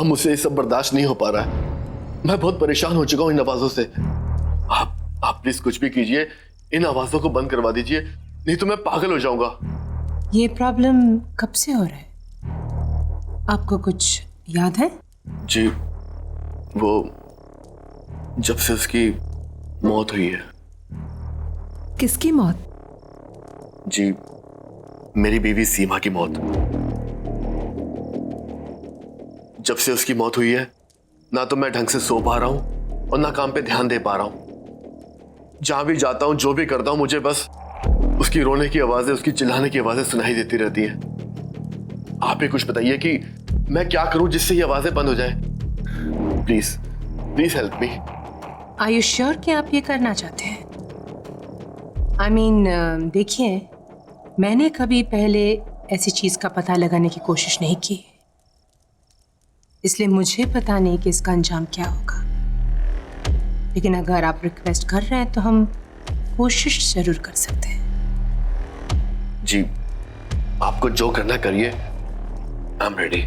अब मुझसे ये सब बर्दाश्त नहीं हो पा रहा है। मैं बहुत परेशान हो चुका हूँ इन आवाजों से। आप प्लीज कुछ भी कीजिए, इन आवाजों को बंद करवा दीजिए, नहीं तो मैं पागल हो जाऊंगा। ये प्रॉब्लम कब से हो रहा है? आपको कुछ याद है? जी, वो जब से उसकी मौत हुई है। किसकी मौत? जी, मेरी बीवी सीमा की मौत। जब से उसकी मौत हुई है, ना तो मैं ढंग से सो पा रहा हूं और ना काम पे ध्यान दे पा रहा हूं। जहां भी जाता हूं, जो भी करता हूं, मुझे बस उसकी रोने की आवाजें, उसकी चिल्लाने की आवाजें सुनाई देती रहती हैं। आप ही कुछ बताइए कि मैं क्या करूं जिससे ये आवाजें बंद हो जाए। Please please help me. Are you sure कि आप ये करना चाहते हैं? आई मीन, देखिए, मैंने कभी पहले ऐसी चीज का पता लगाने की कोशिश नहीं की, इसलिए मुझे पता नहीं कि इसका अंजाम क्या होगा। लेकिन अगर आप रिक्वेस्ट कर रहे हैं तो हम कोशिश जरूर कर सकते हैं। जी, आपको जो करना करिए, आई एम रेडी।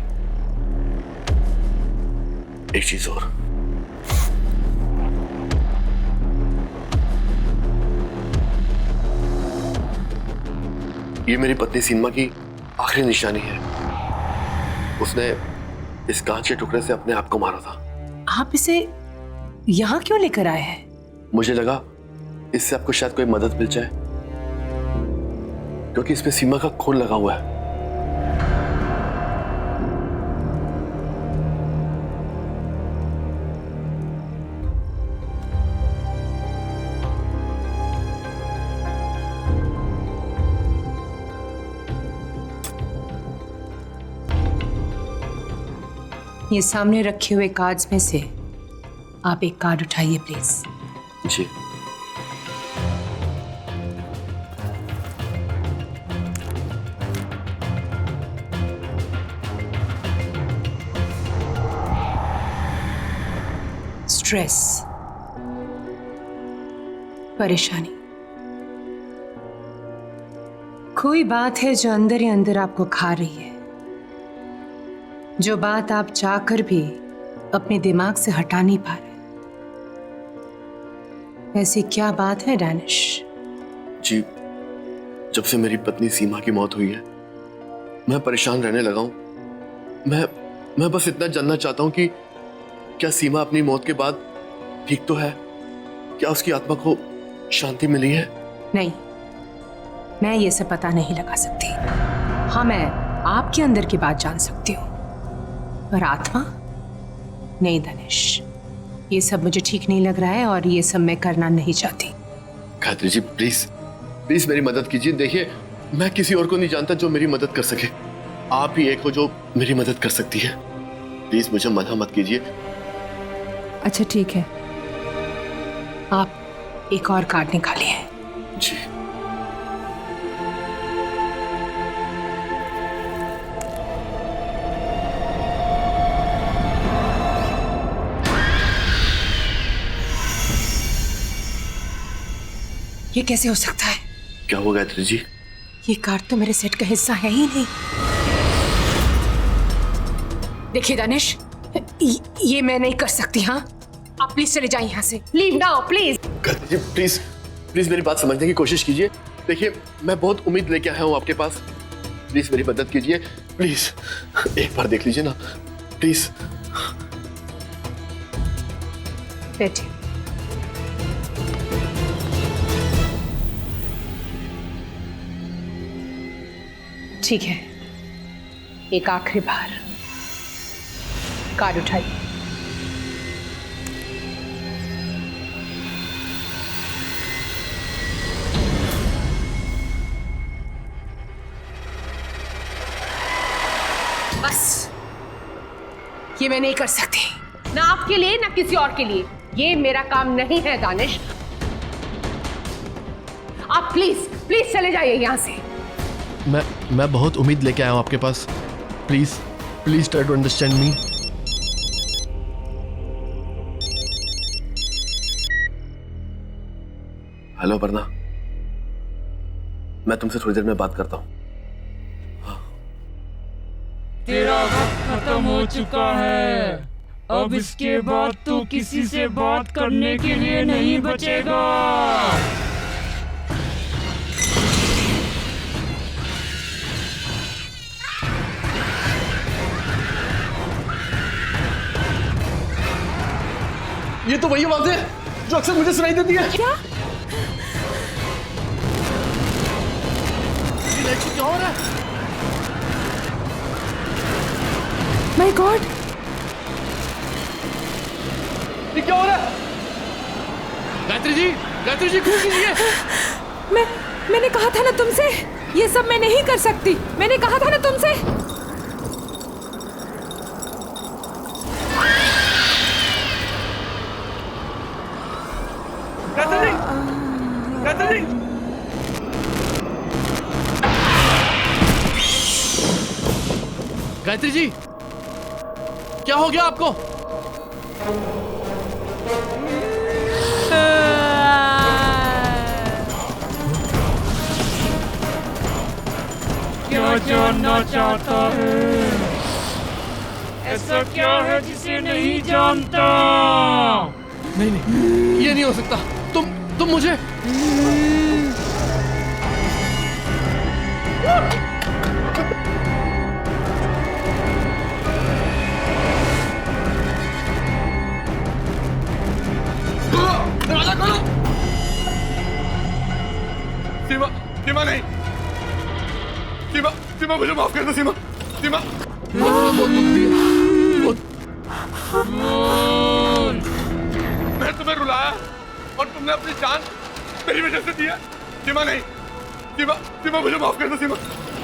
एक चीज और, ये मेरी पत्नी सीमा की आखिरी निशानी है। उसने इस कांच के टुकड़े से अपने आप को मारा था। आप इसे यहाँ क्यों लेकर आए हैं? मुझे लगा इससे आपको शायद कोई मदद मिल जाए, क्योंकि इसमें सीमा का खून लगा हुआ है। ये सामने रखे हुए कार्ड्स में से आप एक कार्ड उठाइए प्लीज। जी। स्ट्रेस, परेशानी, कोई बात है जो अंदर ही अंदर आपको खा रही है, जो बात आप चाहकर भी अपने दिमाग से हटा नहीं पा रहे। ऐसी क्या बात है डैनिश? जी, जब से मेरी पत्नी सीमा की मौत हुई है, मैं परेशान रहने लगा हूं। मैं बस इतना जानना चाहता हूं कि क्या सीमा अपनी मौत के बाद ठीक तो है? क्या उसकी आत्मा को शांति मिली है? नहीं, मैं ये सब पता नहीं लगा सकती। हाँ, मैं आपके अंदर की बात जान सकती हूँ, पर आत्मा नहीं धनेश, ये सब मुझे ठीक नहीं लग रहा है और ये सब मैं करना नहीं चाहती। गायत्री जी, प्लीज प्लीज मेरी मदद कीजिए। देखिए, मैं किसी और को नहीं जानता जो मेरी मदद कर सके। आप ही एक हो जो मेरी मदद कर सकती है। प्लीज मुझे मना मत कीजिए। अच्छा ठीक है, आप एक और कार्ड निकालिए। जी। ये कैसे हो सकता है? क्या हुआ गायत्री जी? ये कार्ड तो मेरे सेट का हिस्सा है ही नहीं। देखिए दानिश, ये मैं नहीं कर सकती। हाँ, आप प्लीज चले जाइए यहाँ से। Leave now please. Gayatri ji, please please मेरी बात समझने की कोशिश कीजिए। देखिए, मैं बहुत उम्मीद लेके आया हूँ आपके पास। प्लीज मेरी मदद कीजिए, प्लीज एक बार देख लीजिए ना, प्लीज। बैठिए। ठीक है, एक आखिरी बार कार्ड उठाइए। बस, ये मैं नहीं कर सकती, ना आपके लिए ना किसी और के लिए। ये मेरा काम नहीं है दानिश। आप प्लीज प्लीज चले जाइए यहां से। मैं बहुत उम्मीद लेके आया हूँ आपके पास। Please please try to understand me. Hello Aparna, मैं तुमसे थोड़ी देर में बात करता हूँ। तेरा वक्त खत्म हो चुका है। अब इसके बाद तू किसी से बात करने के लिए नहीं बचेगा। ये तो वही आवाज है जो अक्सर मुझे सुनाई देती है। क्या? ये लाइट से क्या हो रहा है? माय गॉड, ये क्या हो रहा है? गायत्री जी खोल कीजिए। मैंने कहा था ना तुमसे, ये सब मैं नहीं कर सकती। मैंने कहा था ना तुमसे। गायत्री जी, क्या हो गया आपको? क्या जानना चाहता है? ऐसा क्या है जिसे नहीं जानता? नहीं, ये नहीं हो सकता। तुम मुझे दरवाजा खोलो। सीमा नहीं। सीमा मुझे माफ कर दो। सीमा मैं तुम्हें रुलाया और तुमने अपनी जान मेरी वजह से दिया। सीमा नहीं। सीमा मुझे माफ कर दो। सीमा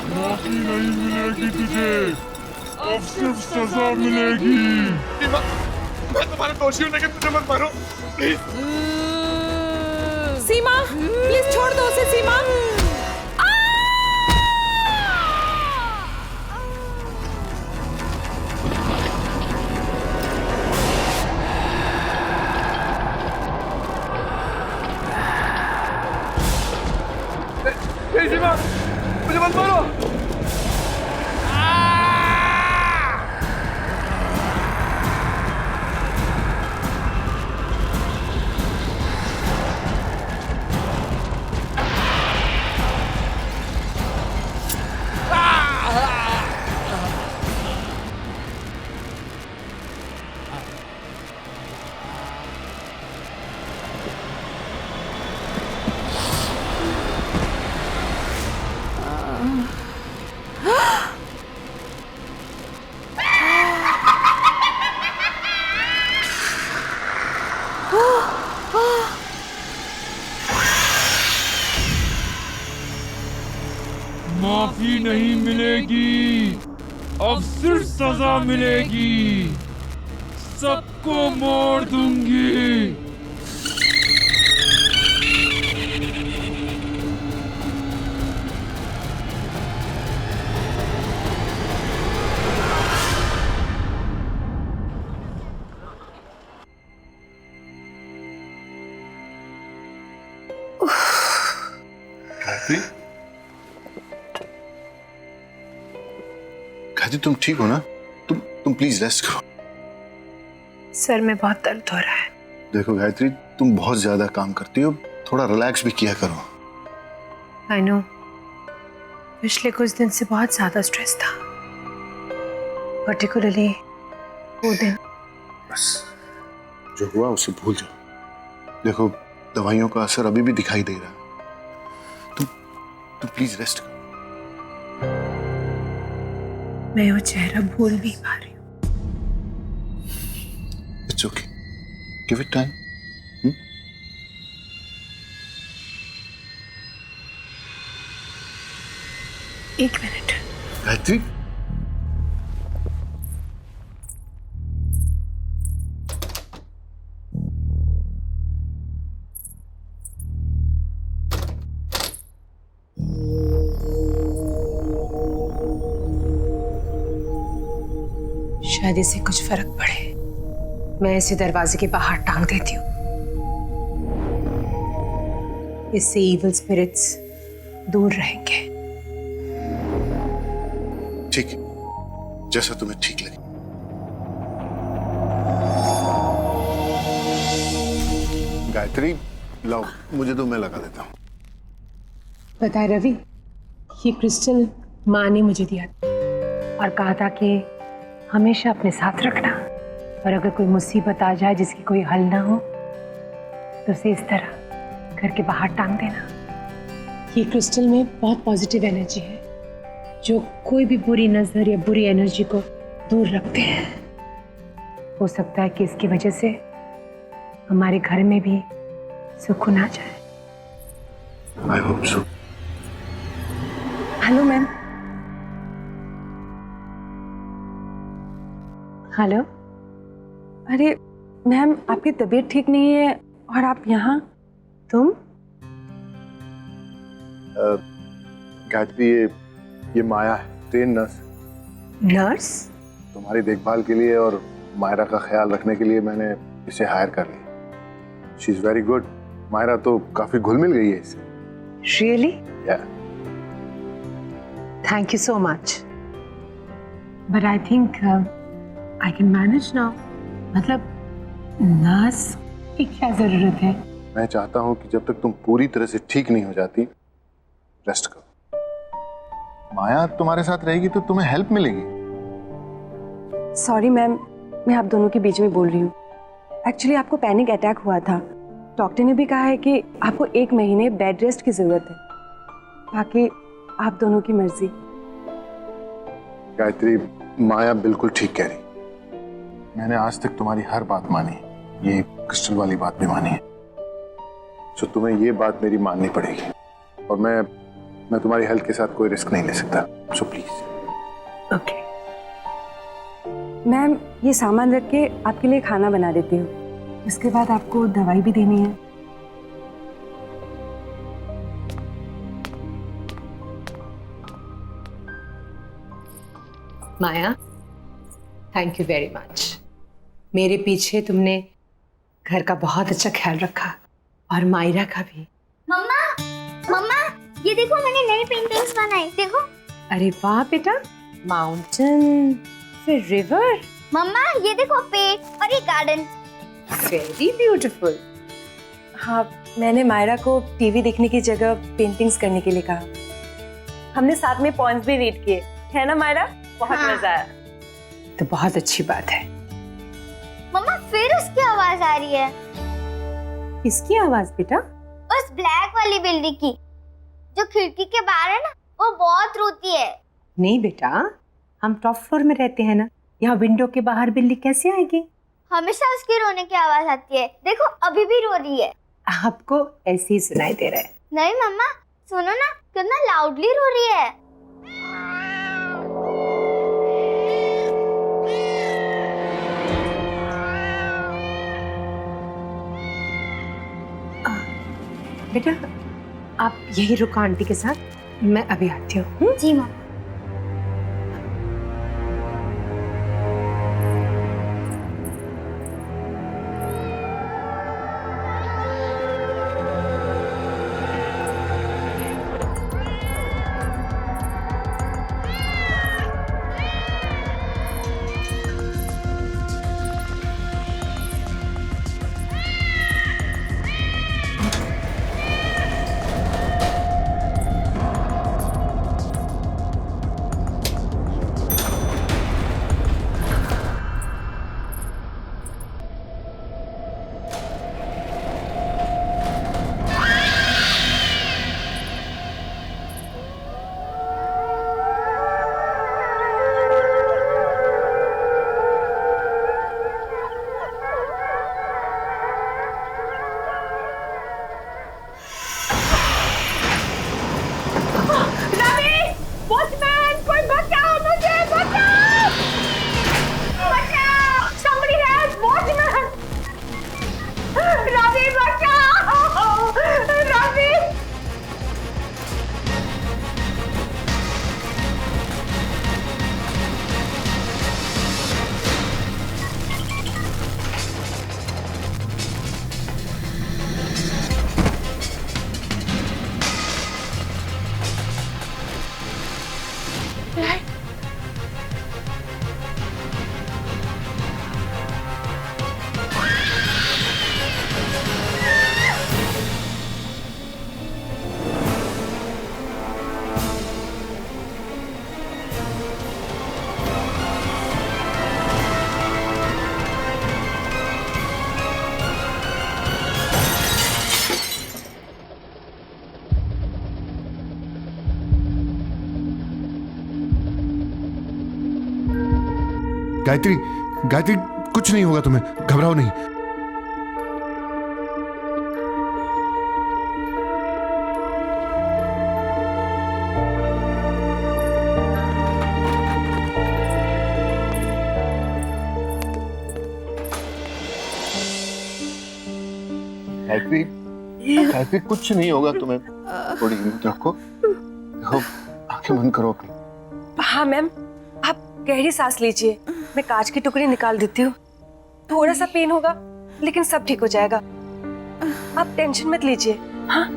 माफी नहीं मिलेगी तुझे, अब सिर्फ सजा मिलेगी। सीमा, मैं तुम्हारा दोषी हूँ लेकिन मुझे मत मारो प्लीज। सीमा, प्लीज छोड़ दो उसे। सीमा, सीमा, मुझे मत मारो। माफी नहीं मिलेगी, अब सिर्फ सजा मिलेगी। सबको मोड़ दूंगी। गायत्री, तुम ठीक हो ना? तुम प्लीज रेस्ट करो। सर में बहुत दर्द हो रहा है। देखो गायत्री, तुम बहुत ज्यादा काम करती हो, थोड़ा रिलैक्स भी किया करो। आई नो, पिछले कुछ दिन से बहुत ज्यादा स्ट्रेस था, पर्टिकुलरली वो दिन। बस जो हुआ उसे भूल जाओ। देखो, दवाइयों का असर अभी भी दिखाई दे रहा है। तुम प्लीज रेस्ट करो। मैं वो चेहरा भूल नहीं पा रही हूँ। It's okay, give it time. एक मिनट। गायत्री, शायद इससे कुछ फर्क पड़े। मैं इसे दरवाजे के बाहर टांग देती हूँ। इससे इविल स्पिरिट्स दूर रहेंगे। ठीक है, जैसा तुम्हें ठीक लगे। गायत्री लाओ, मुझे तो मैं लगा देता हूँ। पता है रवि, ये क्रिस्टल माँ ने मुझे दिया था और कहा था कि हमेशा अपने साथ रखना, और अगर कोई मुसीबत आ जाए जिसकी कोई हल ना हो तो उसे इस तरह घर के बाहर टांग देना। ये क्रिस्टल में बहुत पॉजिटिव एनर्जी है जो कोई भी बुरी नजर या बुरी एनर्जी को दूर रखते हैं। हो सकता है कि इसकी वजह से हमारे घर में भी सुकून आ जाए। I hope so. Hello ma'am. Hello. अरे मैम, आपकी तबीयत ठीक नहीं है और आप यहाँ? तुम? गायत्री, ये माया है, ट्रेन नर्स। नर्स? तुम्हारी देखभाल के लिए और मायरा का ख्याल रखने के लिए मैंने इसे हायर कर लिया। She is very good. Myra तो काफी घुल मिल गई है इससे। Really? Yeah. Thank you so much, but I think I can manage now. मतलब नर्स की क्या जरूरत है? मैं चाहता हूं कि जब तक तुम पूरी तरह से ठीक नहीं हो जाती, रेस्ट करो। माया तुम्हारे साथ रहेगी तो तुम्हें हेल्प मिलेगी। सॉरी मैम, मैं आप दोनों के बीच में बोल रही हूँ। एक्चुअली आपको पैनिक अटैक हुआ था। डॉक्टर ने भी कहा है कि आपको 1 महीने बेड रेस्ट की जरूरत है। बाकी आप दोनों की मर्जी। गायत्री, माया बिल्कुल ठीक कह रही। मैंने आज तक तुम्हारी हर बात मानी, ये क्रिस्टल वाली बात भी मानी है। तो तुम्हें ये बात मेरी माननी पड़ेगी, और मैं तुम्हारी हेल्थ के साथ कोई रिस्क नहीं ले सकता। So please. ओके। मैम, ये सामान रख के आपके लिए खाना बना देती हूँ। उसके बाद आपको दवाई भी देनी है। माया, थैंक यू वेरी मच। मेरे पीछे तुमने घर का बहुत अच्छा ख्याल रखा, और मायरा का भी। मम्मा, मम्मा, ये देखो मैंने नई पेंटिंग्स बनाई, देखो। अरे वाह बेटा, माउंटेन, फिर रिवर। मम्मा, ये देखो पेड़ और ये गार्डन। Very beautiful. हाँ, मैंने मायरा को टीवी देखने की जगह पेंटिंग्स करने के लिए कहा। हमने साथ में पॉइंट्स भी रीड किए, है ना मायरा? बहुत हाँ। मजा आया। तो बहुत अच्छी बात है। मम्मा, फिर उसकी आवाज आ रही है। किसकी आवाज बेटा? उस ब्लैक वाली बिल्ली की, जो खिड़की के बाहर है ना, वो बहुत रोती है। नहीं बेटा, हम टॉप फ्लोर में रहते हैं ना, यहाँ विंडो के बाहर बिल्ली कैसे आएगी? हमेशा उसकी रोने की आवाज आती है, देखो अभी भी रो रही है। आपको ऐसे ही सुनाई दे रहा है। नहीं मम्मा, सुनो ना, कितना लाउडली रो रही है। बेटा, आप यही रुको आंटी के साथ, मैं अभी आती हूँ। जी मम्मा। गायत्री, गायत्री कुछ नहीं होगा तुम्हें, घबराओ नहीं। गायत्री, गायत्री कुछ नहीं होगा तुम्हें, थोड़ी हिम्मत रखो। देखो, आंखें बंद करो अपनी। हाँ मैम, आप गहरी सांस लीजिए, मैं कांच की टुकड़ी निकाल देती हूँ। थोड़ा सा पेन होगा लेकिन सब ठीक हो जाएगा, आप टेंशन मत लीजिए। हाँ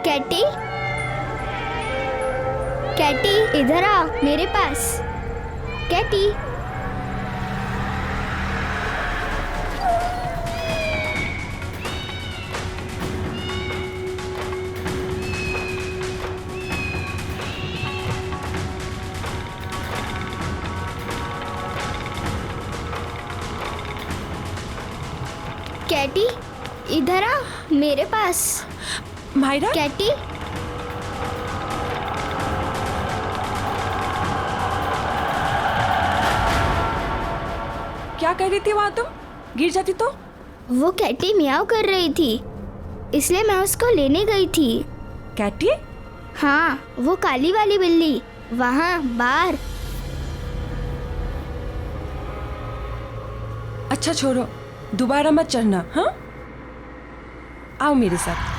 कैटी, कैटी इधर आ मेरे पास। कैटी, कैटी इधर आ मेरे पास। मायरा, कैटी, क्या कर रही थी वहां तुम? गिर जाती तो? वो कैटी मियाओ कर रही थी, इसलिए मैं उसको लेने गई थी। कैटी? हाँ, वो काली वाली बिल्ली वहाँ बाहर। अच्छा छोड़ो, दोबारा मत चढ़ना। हाँ, आओ मेरे साथ।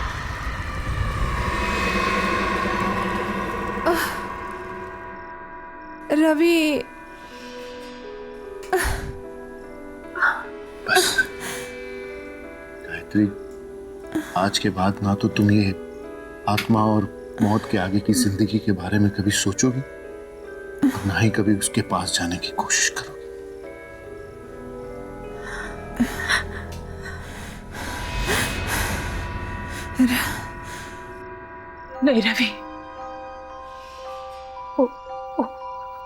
रवि, बस गायत्री, आज के बाद ना तो तुम ये आत्मा और मौत के आगे की जिंदगी के बारे में कभी सोचोगी और ना ही कभी उसके पास जाने की कोशिश करोगी। नहीं रवि,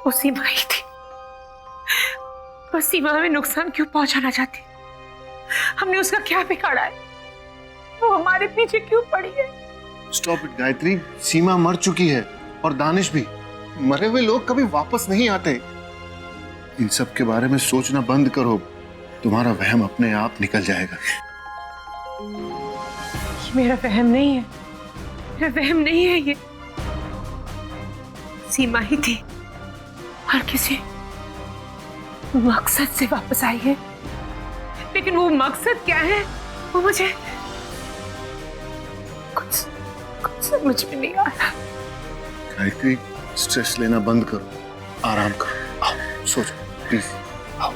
वो सीमा ही थी। वो सीमा में नुकसान क्यों पहुंचाना चाहती? हमने उसका क्या बिगाड़ा है? वो हमारे पीछे क्यों पड़ी है? स्टॉप इट गायत्री, सीमा मर चुकी है और दानिश भी। मरे हुए लोग कभी वापस नहीं आते। इन सब के बारे में सोचना बंद करो, तुम्हारा वहम अपने आप निकल जाएगा। ये मेरा वहम नहीं है, मेरा वहम नहीं है ये। सीमा ही थी और किसी मकसद से वापस आई है, लेकिन वो मकसद क्या है वो मुझे कुछ समझ में नहीं आ रहा। गायत्री, स्ट्रेस लेना बंद करो, आराम करो, आओ सो जाओ प्लीज, आओ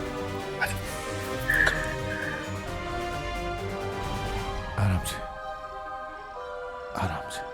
आराम से, आराम से।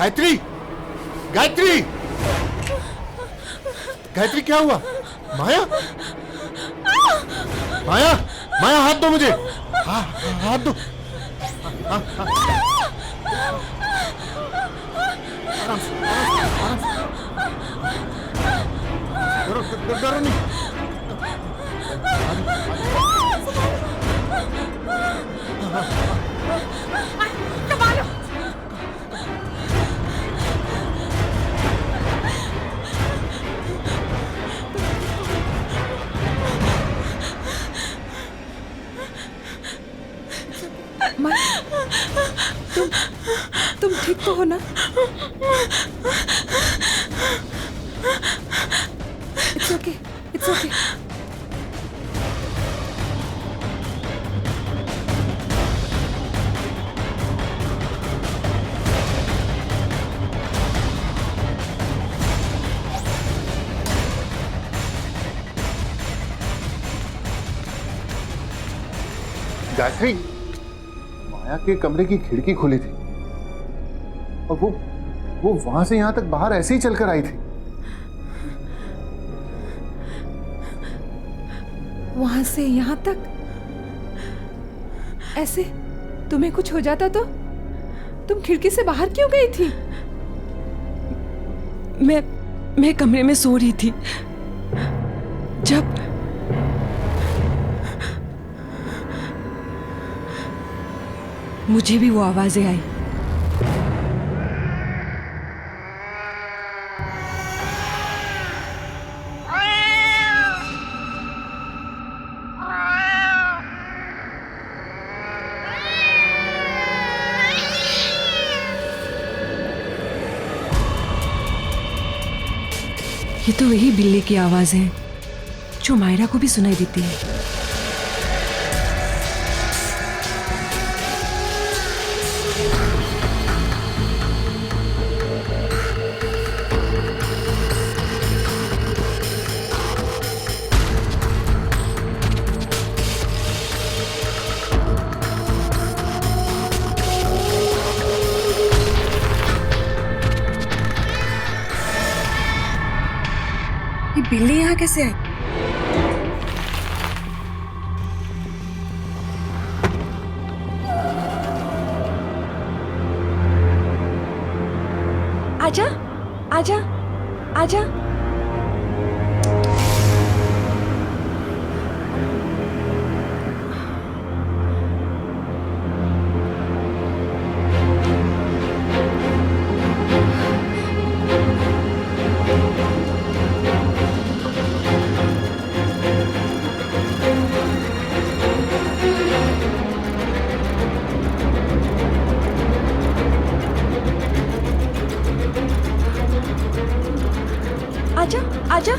गायत्री, गायत्री, गायत्री क्या हुआ? माया, माया, माया हाथ दो मुझे, हाथ दो। डरो नहीं। तुम ठीक तो हो ना? It's okay, it's okay. Gayatri, Maya के कमरे की खिड़की खुली थी और वो वहां से यहां तक बाहर ऐसे ही चलकर आई थी। वहां से यहां तक ऐसे? तुम्हें कुछ हो जाता तो? तुम खिड़की से बाहर क्यों गई थी? मैं कमरे में सो रही थी जब मुझे भी वो आवाजें आई। ये तो वही बिल्ली की आवाज है जो मायरा को भी सुनाई देती है। ये बिल्ली यहाँ कैसे आई? आजा, आजा, आजा। आजा, आजा।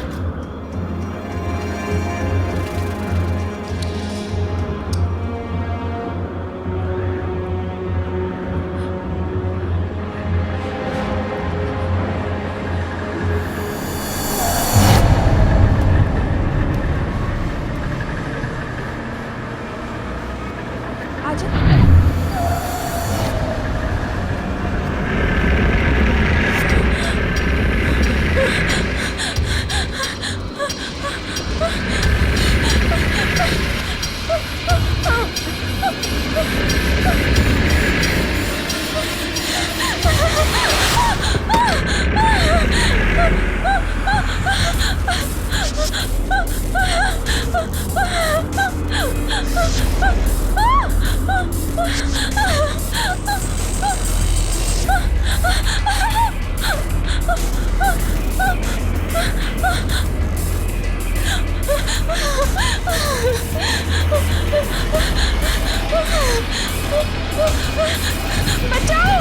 बचाओ,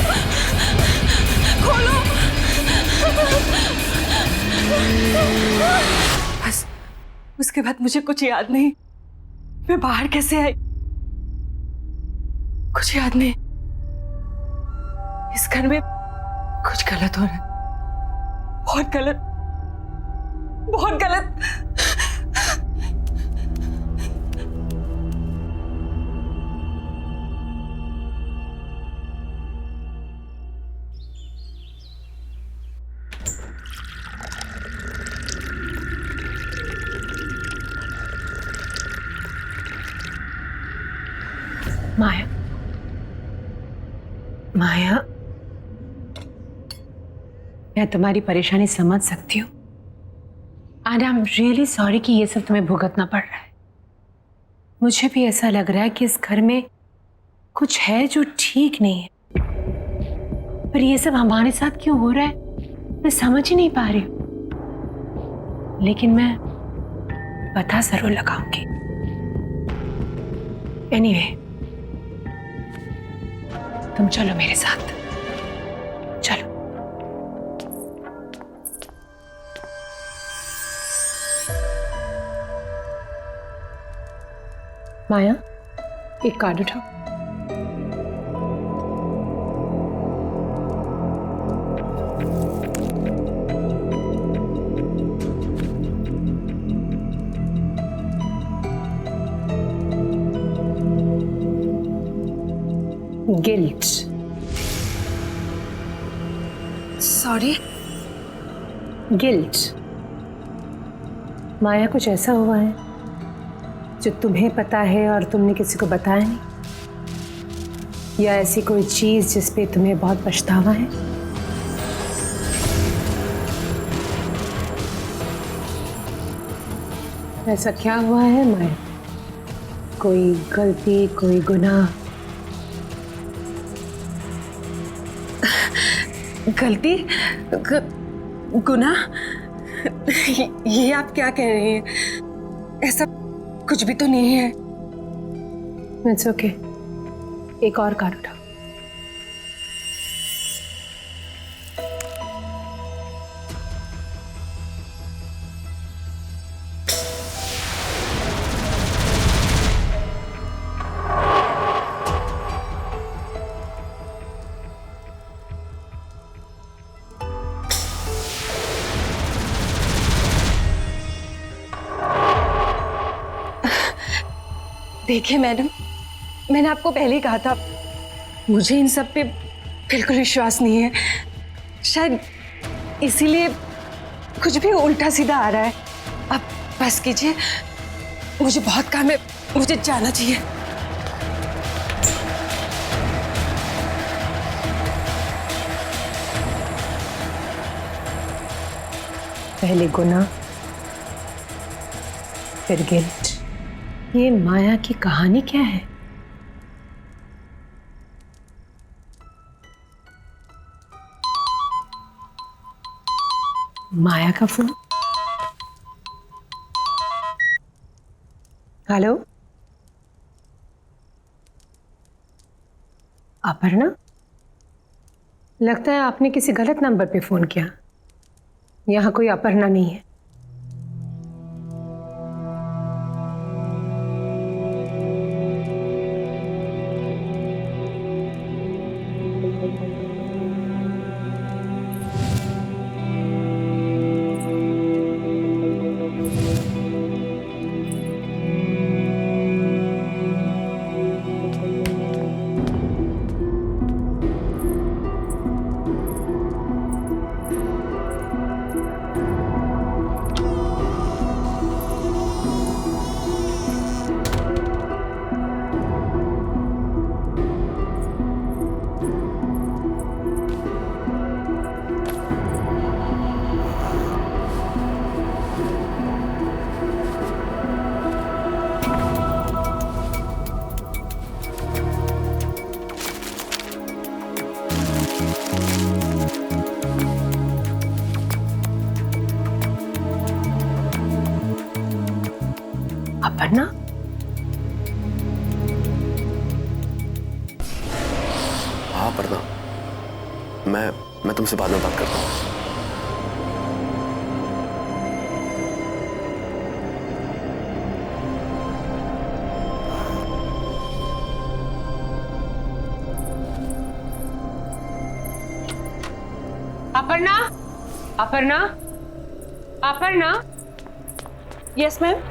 खोलो। बस उसके बाद मुझे कुछ याद नहीं। मैं बाहर कैसे आई कुछ याद नहीं। इस घर में कुछ गलत हो रहा है, बहुत गलत, बहुत गलत। माया, माया, मैं तुम्हारी परेशानी समझ सकती हूँ and I am really sorry कि ये सब तुम्हें भुगतना पड़ रहा है। मुझे भी ऐसा लग रहा है कि इस घर में कुछ है जो ठीक नहीं है, पर ये सब हमारे साथ क्यों हो रहा है मैं समझ ही नहीं पा रही हूँ। लेकिन मैं पता जरूर लगाऊंगी। एनीवे, तुम चलो मेरे साथ, चलो। माया, एक कार्ड उठाओ। गिल्ट। सॉरी। गिल्ट। माया, कुछ ऐसा हुआ है जो तुम्हें पता है और तुमने किसी को बताया नहीं, या ऐसी कोई चीज जिस पे तुम्हें बहुत पछतावा है? ऐसा क्या हुआ है माया? कोई गलती, कोई गुनाह? गलती? गुनाह? ये आप क्या कह रहे हैं? ऐसा कुछ भी तो नहीं है। इट्स ओके, एक और कार्ड उठाओ। देखिए मैडम, मैंने आपको पहले ही कहा था, मुझे इन सब पे बिल्कुल विश्वास नहीं है। शायद इसीलिए कुछ भी उल्टा सीधा आ रहा है। आप बस कीजिए, मुझे बहुत काम है, मुझे जाना चाहिए। पहले गुनाह, फिर गिल्ट। ये माया की कहानी क्या है? माया का फोन। हेलो, अपर्णा, लगता है आपने किसी गलत नंबर पे फोन किया। यहां कोई अपर्णा नहीं है। अपर्णा, हाँ अपर्णा, मैं तुमसे बाद में बात करता हूँ। Aparna, Aparna, Aparna. Yes ma'am.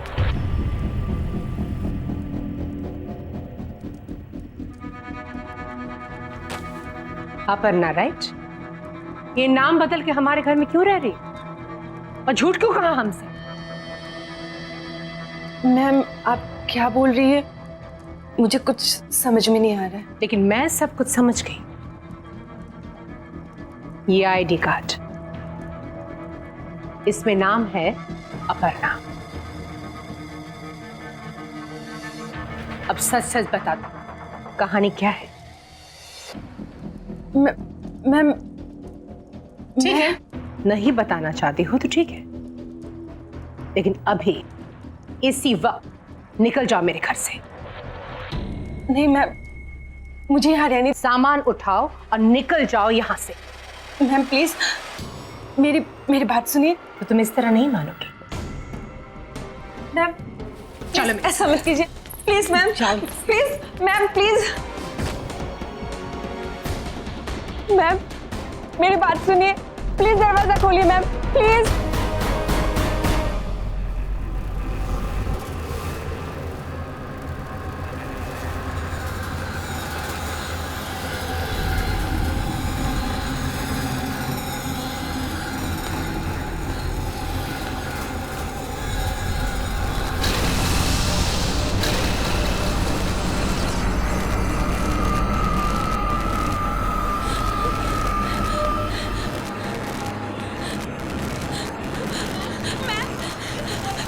Aparna, right? ये नाम बदल के हमारे घर में क्यों रह रही और झूठ क्यों कहा हमसे? मैम, आप क्या बोल रही है? मुझे कुछ समझ में नहीं आ रहा है। लेकिन मैं सब कुछ समझ गई। ये आईडी कार्ड, इसमें नाम है अपर्णा। अब सच सच बता दो, कहानी क्या है? मैम ठीक है, नहीं बताना चाहती हो तो ठीक है, लेकिन अभी इसी वक्त निकल जाओ मेरे घर से। नहीं मैम, मुझे यहाँ रहने। सामान उठाओ और निकल जाओ यहाँ से। मैम प्लीज मेरी बात सुनिए। तो तुम इस तरह नहीं मानोगी। मैम चलो ऐसा मत कीजिए please ma'am. Please ma'am, please ma'am मेरी बात सुनिए, प्लीज दरवाजा खोलिए मैम, प्लीज।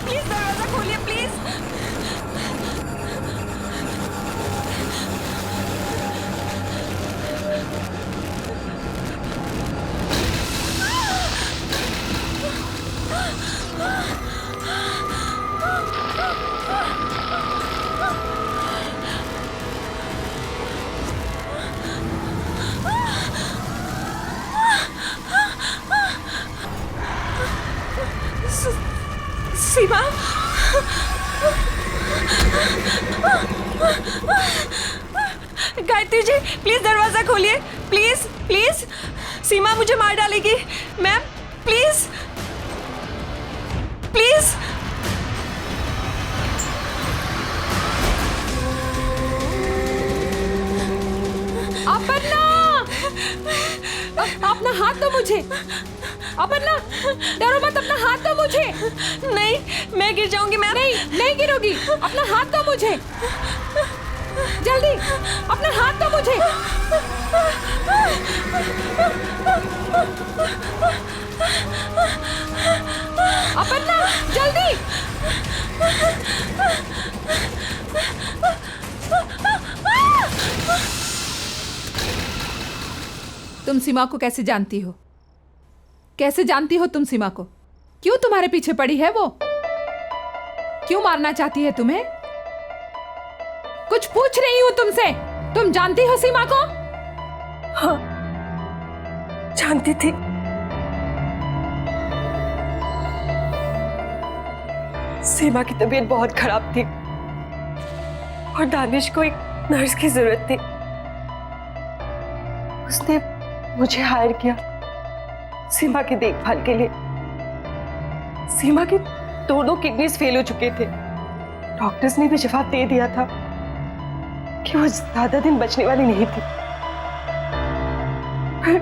प्लीज दरवाजा खोलिए प्लीज। सीमा, गायत्री जी प्लीज दरवाजा खोलिए, प्लीज प्लीज। सीमा मुझे मार डालेगी मैम, प्लीज प्लीज। अपर्णा, अपना हाथ दो मुझे। अपर्णा, डरो मत, अपना हाथ दो मुझे। नहीं, मैं गिर जाऊंगी मैम। नहीं गिरोगी, अपना हाथ दो मुझे, जल्दी अपना हाथ दो मुझे। अपर्णा जल्दी। तुम सीमा को कैसे जानती हो? कैसे जानती हो तुम सीमा को? क्यों तुम्हारे पीछे पड़ी है वो? क्यों मारना चाहती है तुम्हें? कुछ पूछ रही हूं तुमसे। तुम जानती हो सीमा को? हाँ, जानती थी। सीमा की तबीयत बहुत खराब थी और दानिश को एक नर्स की जरूरत थी। उसने मुझे हायर किया सीमा की देखभाल के लिए। सीमा की दोनों किडनीज फेल हो चुके थे। डॉक्टर्स ने भी जवाब दे दिया था कि वो ज्यादा दिन बचने वाली नहीं थी। फिर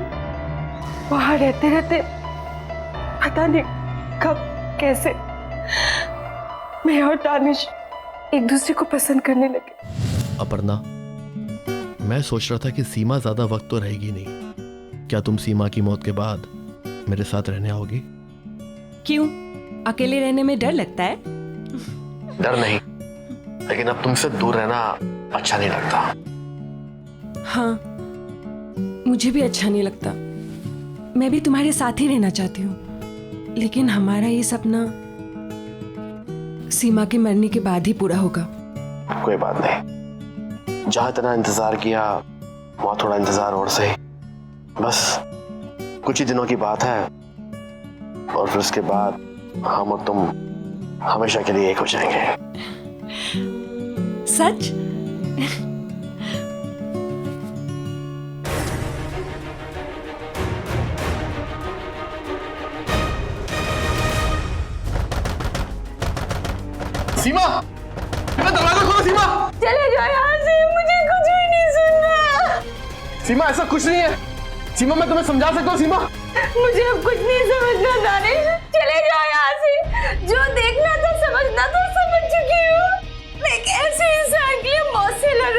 वहां रहते रहते पता नहीं कब कैसे मैं और दानिश एक दूसरे को पसंद करने लगे। अपर्णा, मैं सोच रहा था कि सीमा ज्यादा वक्त तो रहेगी नहीं। क्या तुम सीमा की मौत के बाद मेरे साथ रहने आओगी? क्यों, अकेले रहने में डर लगता है? डर नहीं, लेकिन अब तुमसे दूर रहना अच्छा नहीं लगता। हाँ, मुझे भी अच्छा नहीं लगता। मैं भी तुम्हारे साथ ही रहना चाहती हूँ, लेकिन हमारा ये सपना सीमा के मरने के बाद ही पूरा होगा। कोई बात नहीं, जहां इतना इंतजार किया वहां थोड़ा इंतजार और सही। बस कुछ ही दिनों की बात है और फिर उसके बाद हम और तुम हमेशा के लिए एक हो जाएंगे। सच? सीमा, दरवाजा खोलो। सीमा, चले जाओ यहाँ से, मुझे कुछ भी नहीं सुनना। सीमा ऐसा कुछ नहीं है। सीमा, मैं तुम्हें समझा सकता हूँ। सीमा, मुझे अब कुछ नहीं समझना दानिश, चले जाओ यहाँ से। जो देखना था समझना था समझ चुकी हूँ। मैं एक ऐसे इंसान के लिए मौत से लड़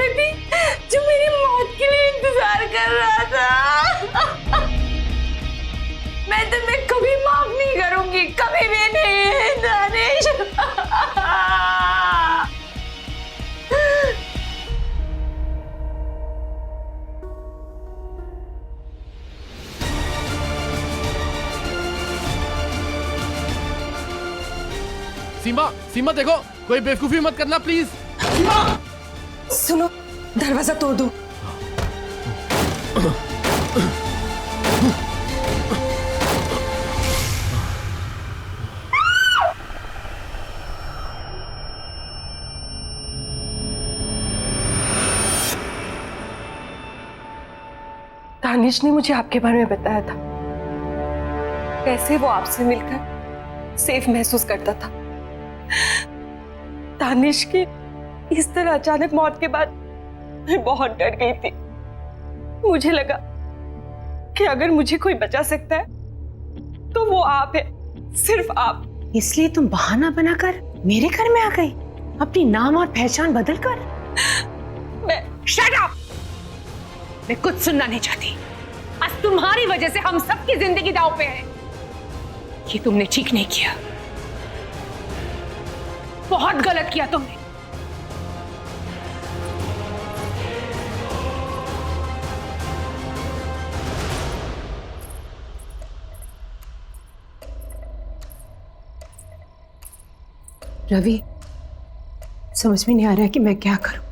मैं तुम्हें कभी माफ नहीं करूंगी, कभी भी नहीं दानिश। सीमा, सीमा देखो, कोई बेवकूफी मत करना प्लीज। सुनो, दरवाजा तोड़ दो। दानिश ने मुझे आपके बारे में बताया था, कैसे वो आपसे मिलकर सेफ महसूस करता था। दानिश की इस तरह अचानक मौत के बाद मैं बहुत डर गई थी। मुझे लगा कि अगर मुझे कोई बचा सकता है तो वो आप है, सिर्फ आप। इसलिए तुम बहाना बनाकर मेरे घर में आ गई, अपनी नाम और पहचान बदलकर। मैं शट अप! मैं कुछ सुनना नहीं चाहती। आज तुम्हारी वजह से हम सबकी जिंदगी दांव पे है। ये तुमने ठीक नहीं किया, बहुत गलत किया तुमने। रवि, समझ में नहीं आ रहा है कि मैं क्या करूं।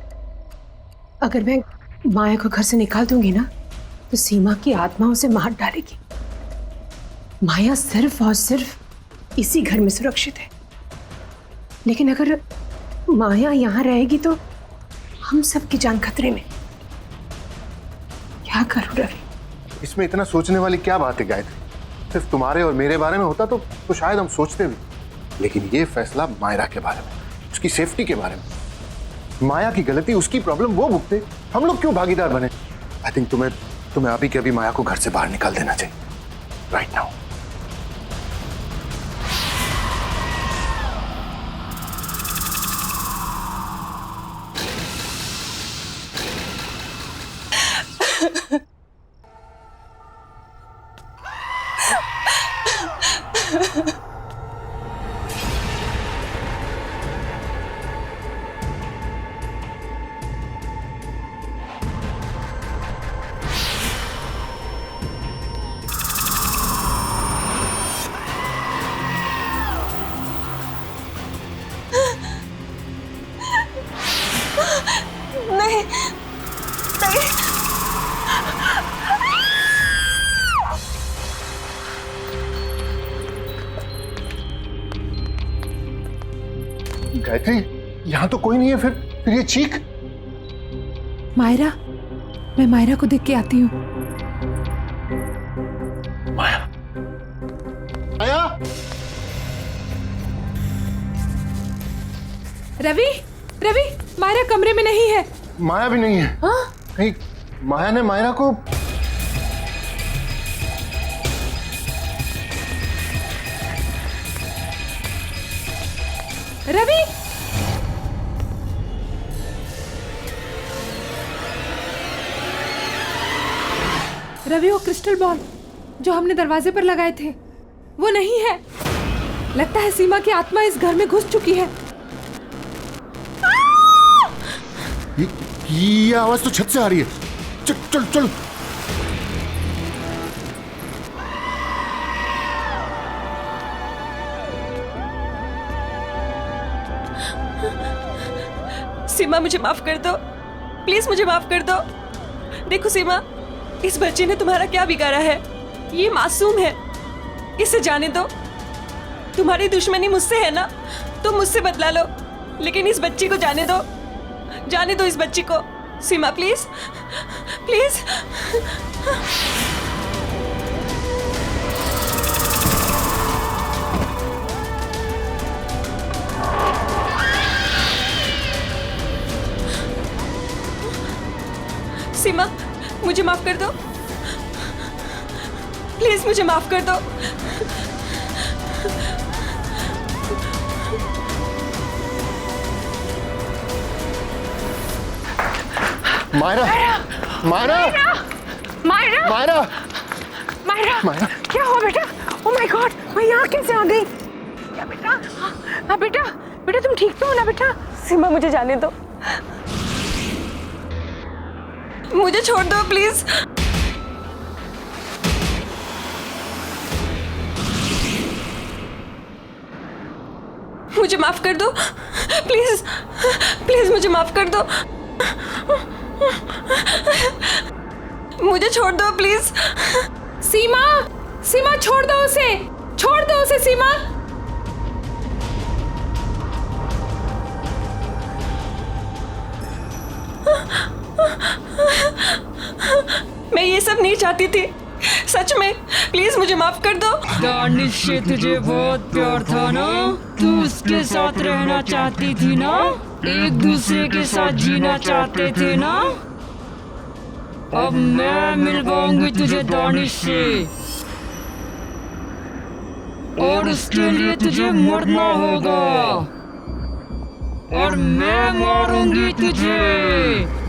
अगर मैं माया को घर से निकाल दूंगी ना तो सीमा की आत्मा उसे मार डालेगी। माया सिर्फ और सिर्फ इसी घर में सुरक्षित है, लेकिन अगर माया यहाँ रहेगी तो हम सबकी जान खतरे में। क्या करूं रवि? इसमें इतना सोचने वाली क्या बात है गायत्री? सिर्फ तुम्हारे और मेरे बारे में होता तो शायद हम सोचते भी, लेकिन ये फैसला मायरा के बारे में, उसकी सेफ्टी के बारे में। माया की गलती, उसकी प्रॉब्लम वो भुगते, हम लोग क्यों भागीदार बने? आई थिंक तुम्हें अभी के अभी माया को घर से बाहर निकाल देना चाहिए, राइट नाउ। नहीं, नहीं। गायत्री, यहाँ तो कोई नहीं है, फिर ये चीख। मायरा, मैं मायरा को देख के आती हूँ। माया, माया। रवि, रवि, मायरा कमरे में नहीं है। माया भी नहीं है। हाँ? कहीं माया ने मायरा को रवि, रवि, वो क्रिस्टल बॉल जो हमने दरवाजे पर लगाए थे वो नहीं है। लगता है सीमा की आत्मा इस घर में घुस चुकी है। ये आवाज तो छत से आ रही है। चल चल चल। सीमा, मुझे माफ कर दो, प्लीज मुझे माफ कर दो। देखो सीमा, इस बच्चे ने तुम्हारा क्या बिगाड़ा है? ये मासूम है, इसे जाने दो। तुम्हारी दुश्मनी मुझसे है ना, तुम मुझसे बदला लो, लेकिन इस बच्ची को जाने दो, जाने दो इस बच्ची को। सीमा प्लीज, प्लीज। सीमा, मुझे माफ कर दो, प्लीज मुझे माफ कर दो। मायरा, मायरा, मायरा मायरा मायरा मायरा। क्या हुआ बेटा? ओह माय गॉड, मैं यहाँ कैसे आ गई? क्या बेटा? हाँ बेटा, बेटा तुम ठीक तो हो ना बेटा? सीमा मुझे जाने दो, मुझे छोड़ दो प्लीज। मुझे माफ कर दो प्लीज, प्लीज मुझे माफ कर दो, मुझे छोड़ दो प्लीज। सीमा, सीमा छोड़ दो उसे, छोड़ दो उसे सीमा। मैं ये सब नहीं चाहती थी, सच में, प्लीज मुझे माफ कर दो। दानिश से तुझे बहुत प्यार था ना, तू उसके साथ रहना चाहती थी ना, एक दूसरे के साथ जीना चाहते थे ना। अब मैं मिलवाऊंगी तुझे दानिश से, और उसके लिए तुझे मरना होगा, और मैं मारूंगी तुझे।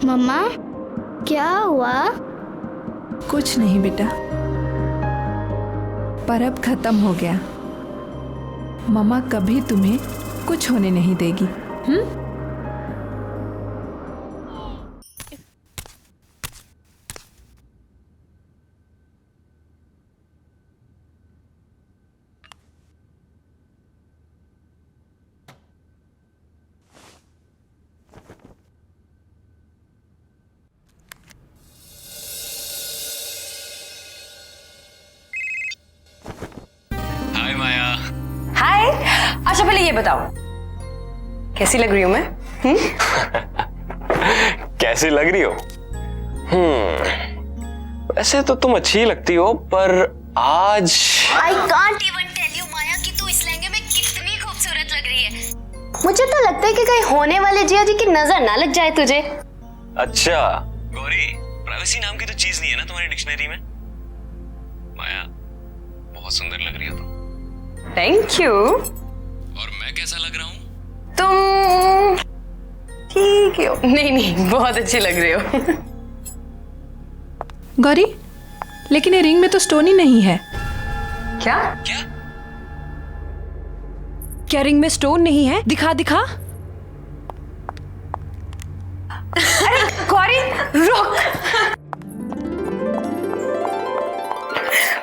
मम्मा क्या हुआ? कुछ नहीं बेटा, पर अब खत्म हो गया। मम्मा कभी तुम्हें कुछ होने नहीं देगी। हाय माया। हाय। अच्छा पहले ये बताओ, कैसी लग रही हूँ मैं? कैसी लग रही हो? वैसे तो तुम अच्छी लगती हो, पर आज I can't even tell you माया कि तू इस लहंगे में कितनी खूबसूरत लग रही है। मुझे तो लगता है कि कहीं होने वाले जिया जी की नजर ना लग जाए तुझे। अच्छा गौरी, प्राइवेसी नाम की तो चीज नहीं है ना तुम्हारी डिक्शनरी में। माया बहुत सुंदर लग रही हो तुम। Thank you. और मैं कैसा लग रहा हूँ? तुम ठीक हो। नहीं नहीं, बहुत अच्छी लग रही हो। गौरी, लेकिन ये रिंग में तो स्टोन ही नहीं है। क्या? क्या? क्या रिंग में स्टोन नहीं है? दिखा दिखा। अरे गौरी रुक।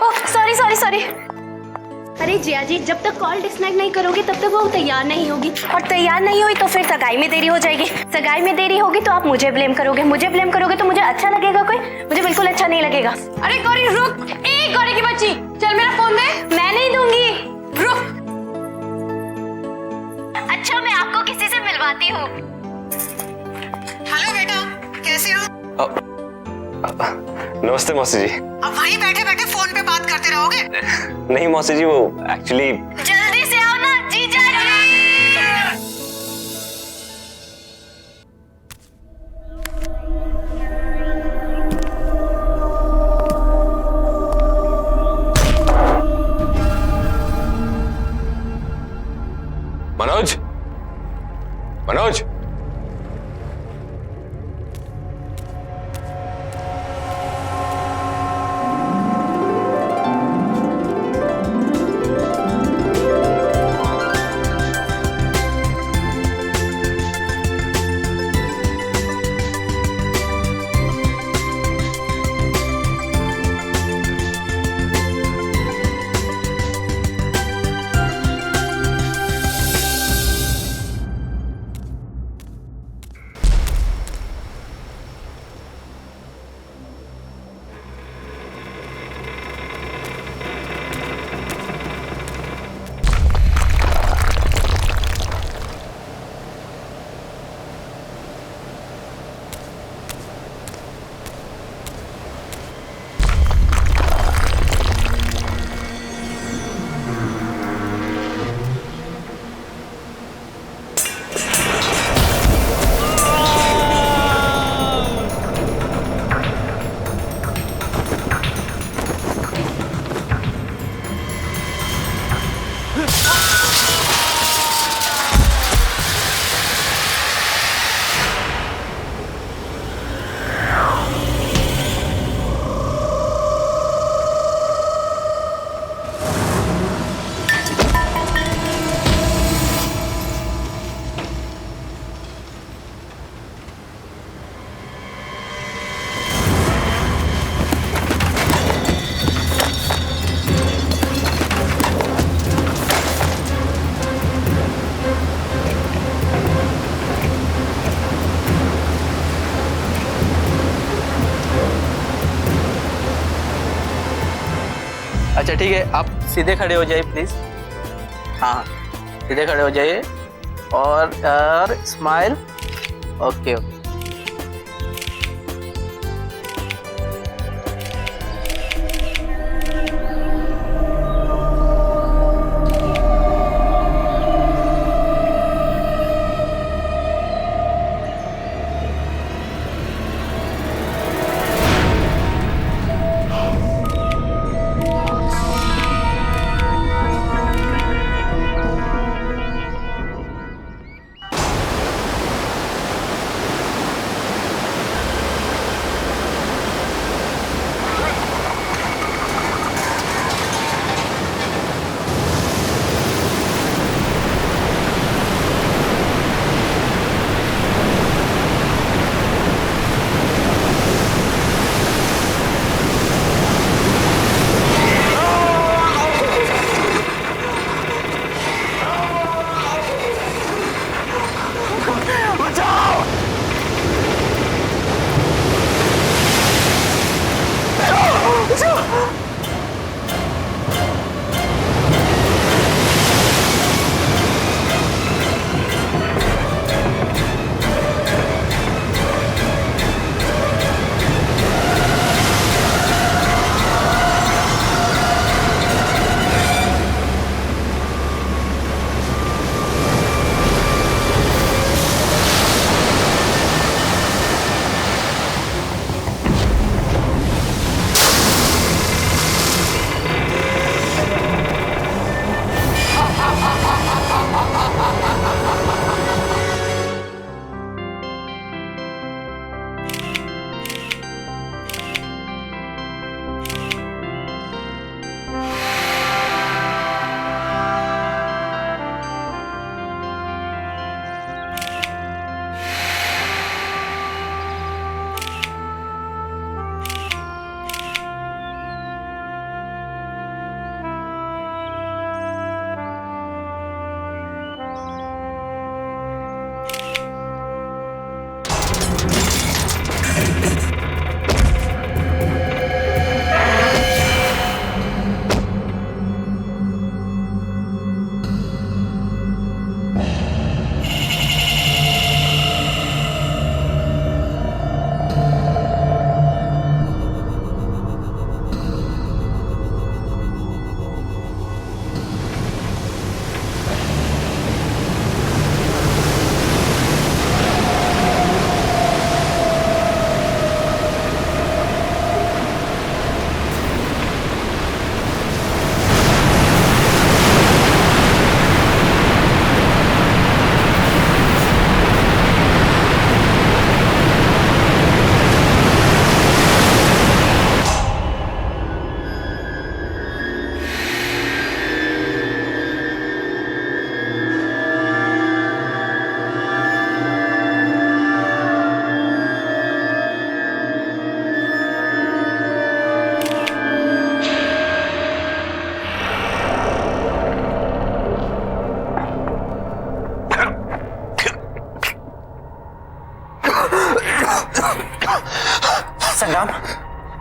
Oh sorry sorry sorry. अरे जिया जी, जब तक कॉल डिस्कनेक्ट नहीं करोगे तब तक वो तैयार नहीं होगी, और तैयार नहीं हुई तो फिर सगाई में देरी हो जाएगी, सगाई में देरी होगी तो आप मुझे ब्लेम करोगे, मुझे ब्लेम करोगे तो मुझे अच्छा लगेगा कोई? मुझे बिल्कुल अच्छा नहीं लगेगा। अरे गौरी रुक। ए गौरी की बच्ची, चल मेरा फोन दे। मैं नहीं दूंगी। रुक। अच्छा मैं आपको किसी से मिलवाती हूँ। हेलो बेटा, कैसे हो? नमस्ते मौसी जी। अब वहीं बैठे बैठे फोन पे बात करते रहोगे? नहीं मौसी जी, वो एक्चुअली जल्दी से आओ ना जीजा जी। मनोज, मनोज, अच्छा ठीक है, आप सीधे खड़े हो जाइए प्लीज। हाँ सीधे खड़े हो जाइए और स्माइल। Okay okay.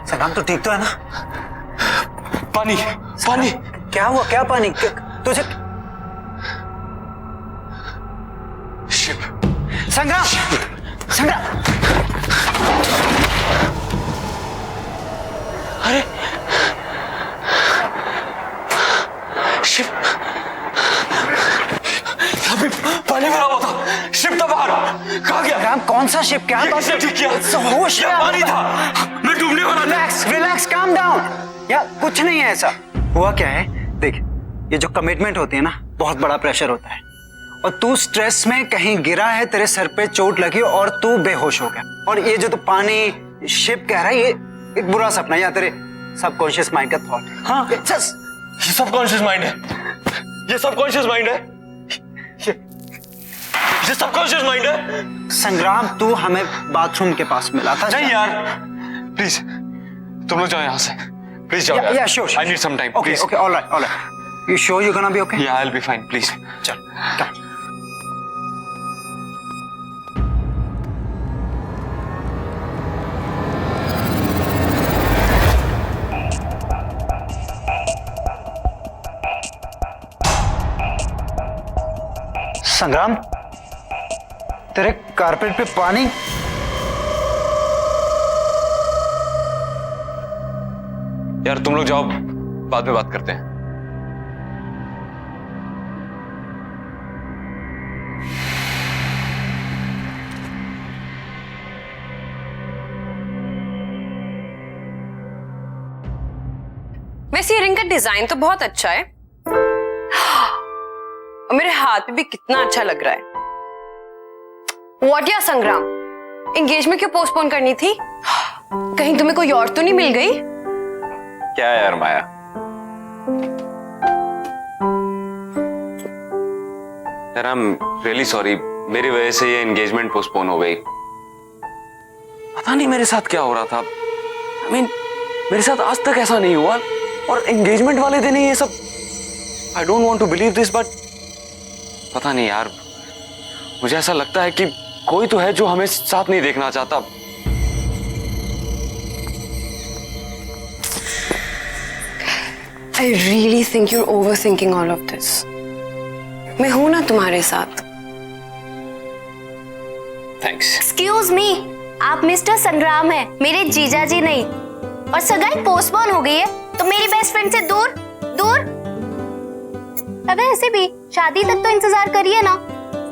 संग्राम तो ठीक तो है ना? पानी पानी क्या हुआ? क्या पानी? तुझे शिप संग्राम संग्राम अरे शिप अभी पानी भरा हुआ था, शिप था बाहर, कहाँ गया? संग्राम कौन सा शिप? क्या बात? ठीक किया, होश में पानी था, मैं डूबने वाला था। रिलैक्स रिलैक्स काम डाउन यार, कुछ नहीं है ऐसा। हुआ क्या है देख, ये जो कमिटमेंट होती है ना, बहुत बड़ा प्रेशर होता है और तू स्ट्रेस में कहीं गिरा है, तेरे सर पे चोट लगी और तू बेहोश हो गया। और ये जो तू पानी शिप कह रहा है, ये एक बुरा सपना या तेरे सबकॉन्शियस माइंड का थॉट है। हाँ ये सबकॉन्शियस माइंड है, ये सबकॉन्शियस माइंड है, ये सबकॉन्शियस माइंड है। संग्राम तू हमें बाथरूम के पास मिला था। नहीं यार प्लीज तुम लोग जाओ यहाँ से, प्लीज जाओ यार। Yeah, sure. I need some time, Okay, please. okay, all right. You sure you're gonna be okay? Yeah, I'll be fine, please. चल, come. संग्राम, तेरे कारपेट पे पानी। यार तुम लोग जाओ, बाद में बात करते हैं। वैसे ये रिंग का डिजाइन तो बहुत अच्छा है और मेरे हाथ पे भी कितना अच्छा लग रहा है। व्हाट या संग्राम, एंगेजमेंट क्यों पोस्टपोन करनी थी? कहीं तुम्हें कोई और तो नहीं मिल गई? क्या यार माया, यार आई एम रियली सॉरी, मेरी वजह से ये एंगेजमेंट पोस्टपोन हो गई। पता नहीं मेरे साथ क्या हो रहा था। आई मीन मेरे साथ आज तक ऐसा नहीं हुआ, और एंगेजमेंट वाले दिन ही ये सब। I don't want to believe this, but पता नहीं यार, मुझे ऐसा लगता है कि कोई तो है जो हमें साथ नहीं देखना चाहता। I really think you're overthinking all of this. मैं हूं ना तुम्हारे साथ। थैंक्स। एक्सक्यूज मी, आप मिस्टर संग्राम हैं, मेरे जीजा जी नहीं। और सगाई पोस्टपोन हो गई है तो मेरी बेस्ट फ्रेंड से दूर दूर। अब ऐसे भी शादी तक तो इंतजार करिए ना,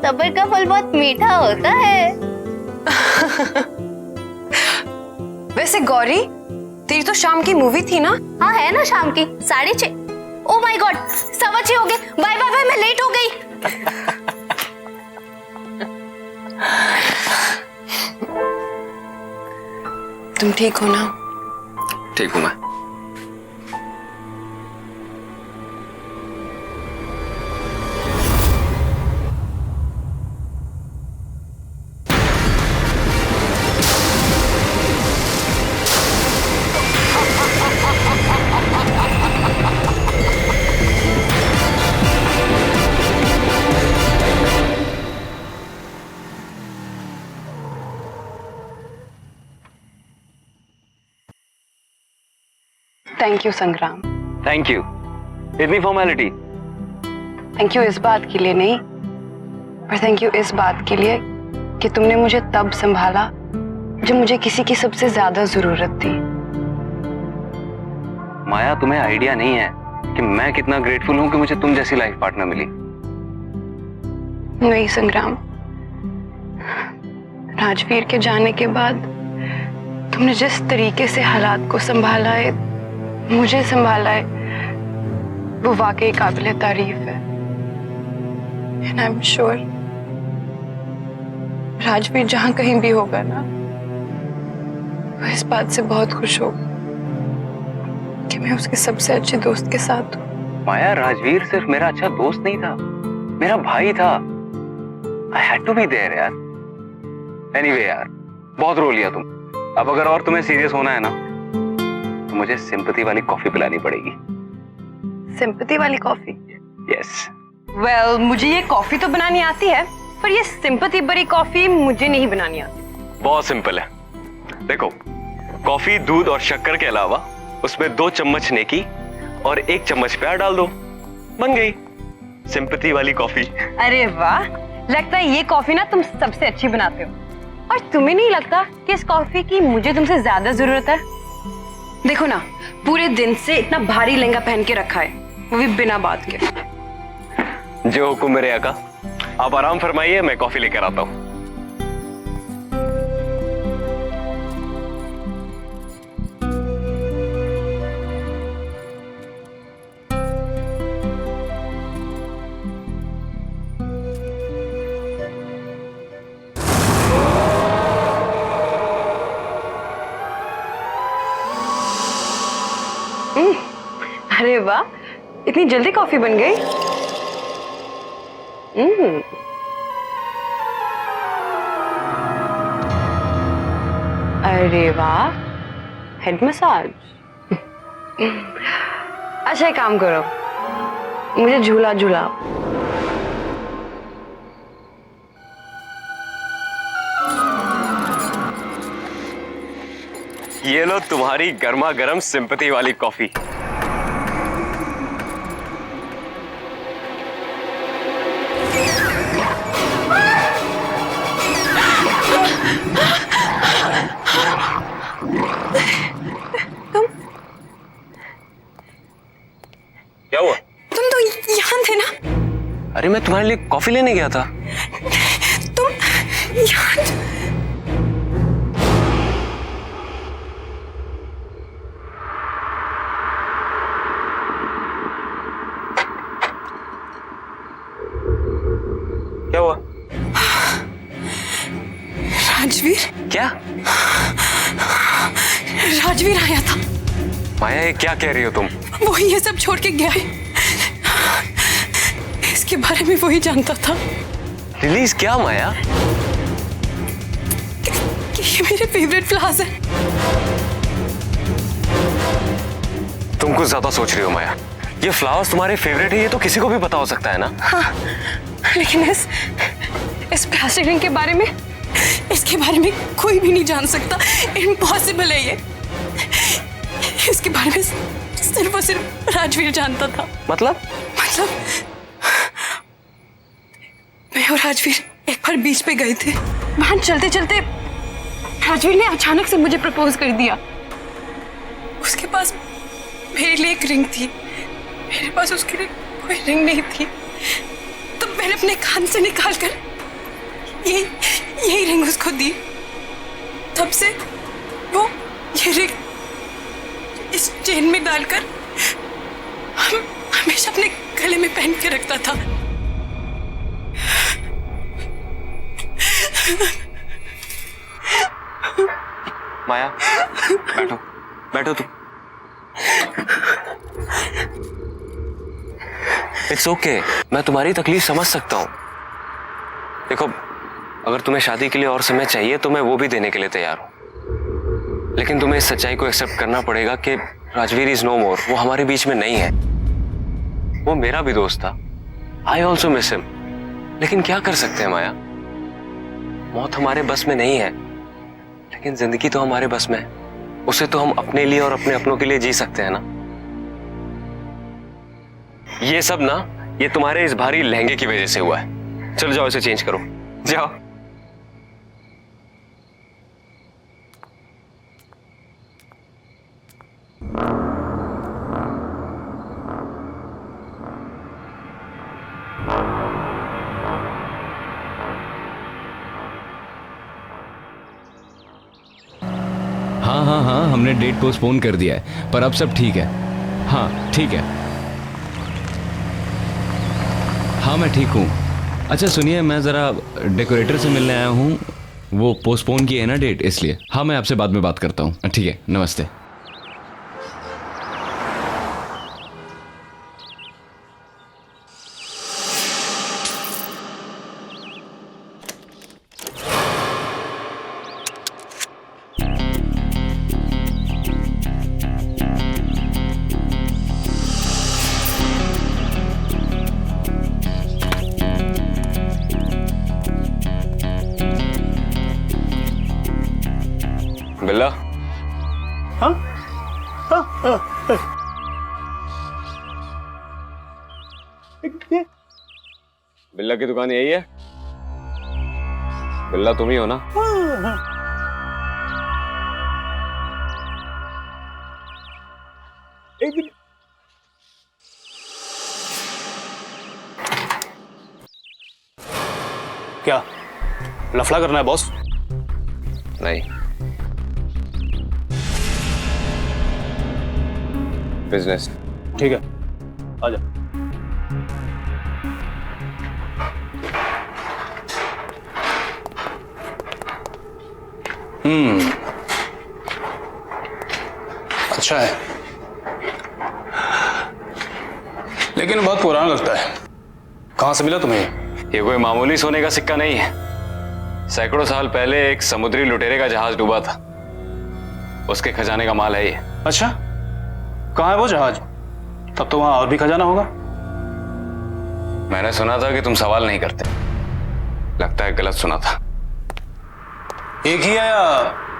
सब्र का फल बहुत मीठा होता है। वैसे गौरी, तेरी तो शाम की मूवी थी ना? हाँ है ना, शाम की 6:30। ओ माय गॉड, 6:15 हो गए। बाय बाय बाय, मैं लेट हो गई। तुम ठीक हो ना? ठीक हूं मैं। थैंक यू संग्राम। थैंक यू, इतनी फॉर्मेलिटी। थैंक यू इस बात के लिए नहीं, पर थैंक यू इस बात के लिए कि तुमने मुझे तब संभाला जब मुझे किसी की सबसे ज्यादा जरूरत थी। माया, तुम्हें आइडिया नहीं है कि मैं कितना ग्रेटफुल हूं कि मुझे तुम जैसी लाइफ पार्टनर मिली। नहीं संग्राम, राजवीर के जाने के बाद तुमने जिस तरीके से हालात को संभाला है, मुझे संभाला है, वो वाकई काबिले तारीफ है। And I am sure Rajveer जहां कहीं भी होगा ना, वो इस बात से बहुत खुश होगा कि मैं उसके सबसे अच्छे दोस्त के साथ हूँ। माया, राजवीर सिर्फ मेरा अच्छा दोस्त नहीं था, मेरा भाई था। I had to be there यार। एनीवे यार, बहुत रो लिया तुम। अब अगर और तुम्हें सीरियस होना है ना, तो मुझे सिंपैथी वाली कॉफी पिलानी पड़ेगी। सिंपैथी वाली कॉफी? यस। वेल, मुझे ये कॉफी तो बनानी आती है, पर ये सिंपैथी भरी कॉफी मुझे नहीं बनानी आती। बहुत सिंपल है। देखो, कॉफी, दूध और शक्कर के अलावा उसमें 2 चम्मच नेकी और 1 चम्मच प्यार डाल दो, बन गई सिंपैथी वाली कॉफी। अरे वाह, लगता है ये कॉफी ना तुम सबसे अच्छी बनाते हो। और तुम्हें नहीं लगता कि इस कॉफी की मुझे तुमसे ज्यादा जरूरत है? देखो ना, पूरे दिन से इतना भारी लहंगा पहन के रखा है, वो भी बिना बात के। जो हुक्म मेरे आका, आप आराम फरमाइए, मैं कॉफी लेकर आता हूँ। अरे वाह, इतनी जल्दी कॉफी बन गई। अरे वाह, हेड मसाज। अच्छा, एक काम करो, मुझे झूला झूलाओ। ये लो तुम्हारी गर्मा गर्म सिंपैथी वाली कॉफी। अरे मैं तुम्हारे लिए कॉफी लेने गया था। तुम यहाँ क्या हुआ? राजवीर, क्या? राजवीर आया था। माया ये क्या कह रही हो तुम? वो ये सब छोड़ के गया है। इसके बारे में वही जानता था। रिलीज क्या माया? कि ये मेरे फेवरेट फ्लावर्स हैं। तुम कुछ ज्यादा सोच रही हो माया। ये फ्लावर्स तुम्हारे फेवरेट है ये तो किसी को भी पता हो सकता है ना। हाँ, लेकिन इस प्लास्टिक रिंग के बारे में, इसके बारे में कोई भी नहीं जान सकता। इम्पॉसिबल है ये। इसके बारे में सिर्फ और सिर्फ राजवीर जानता था। मतलब मैं और राजवीर एक बार बीच पे गए थे। वहां चलते चलते राजवीर ने अचानक से मुझे प्रपोज कर दिया। उसके पास मेरे लिए एक रिंग थी, मेरे पास उसके लिए कोई रिंग नहीं थी। तो मैंने अपने कान से निकालकर यही रिंग उसको दी। तब से वो ये रिंग इस चेन में डालकर हमेशा अपने गले में पहन के रखता था। माया बैठो बैठो तुम। इट्स ओके, मैं तुम्हारी तकलीफ समझ सकता हूँ। देखो अगर तुम्हें शादी के लिए और समय चाहिए तो मैं वो भी देने के लिए तैयार हूँ, लेकिन तुम्हें इस सच्चाई को एक्सेप्ट करना पड़ेगा कि राजवीर इज नो मोर। वो हमारे बीच में नहीं है। वो मेरा भी दोस्त था। I also miss him. लेकिन क्या कर सकते हैं माया, मौत हमारे बस में नहीं है, लेकिन जिंदगी तो हमारे बस में है। उसे तो हम अपने लिए और अपने अपनों के लिए जी सकते हैं ना। ये सब ना ये तुम्हारे इस भारी लहंगे की वजह से हुआ है। चलो जाओ इसे चेंज करो, जाओ। हाँ, हमने डेट पोस्टपोन कर दिया है, पर अब सब ठीक है। हाँ ठीक है। हाँ मैं ठीक हूँ। अच्छा सुनिए, मैं ज़रा डेकोरेटर से मिलने आया हूँ। वो पोस्टपोन की है ना डेट, इसलिए। हाँ मैं आपसे बाद में बात करता हूँ। ठीक है, नमस्ते। बिल्ला, हाँ? बिल्ला की दुकान यही है? बिल्ला तुम ही हो ना? क्या लफड़ा करना है बॉस? नहीं, बिजनेस। ठीक है, आजा। अच्छा है, लेकिन बहुत पुराना लगता है। कहां से मिला तुम्हें? ये कोई मामूली सोने का सिक्का नहीं है। सैकड़ों साल पहले एक समुद्री लुटेरे का जहाज डूबा था, उसके खजाने का माल है ये। अच्छा, कहाँ है वो जहाज? तब तो वहां और भी खजाना होगा। मैंने सुना था कि तुम सवाल नहीं करते। लगता है गलत सुना था। एक ही है या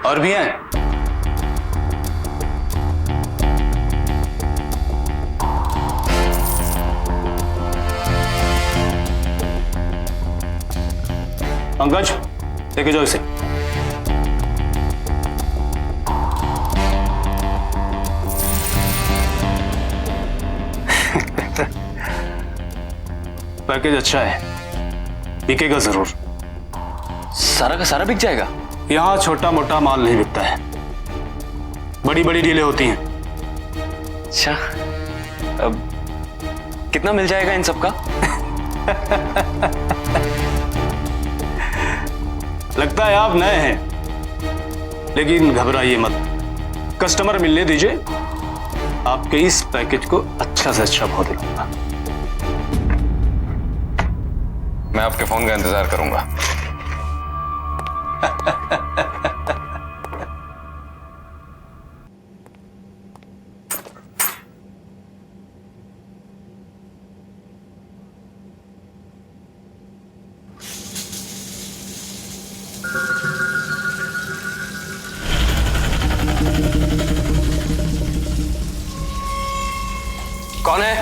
और भी हैं? पंकज, लेके जाओ इसे। पैकेज अच्छा है, बिकेगा जरूर। सारा का सारा बिक जाएगा? यहाँ छोटा मोटा माल नहीं बिकता है, बड़ी बड़ी डीलें होती हैं। अच्छा, अब कितना मिल जाएगा इन सब का? लगता है आप नए हैं, लेकिन घबराइए मत, कस्टमर मिलने दीजिए, आपके इस पैकेज को अच्छा से अच्छा भाव दिलाऊंगा। मैं आपके फोन का इंतजार करूंगा। कौन है?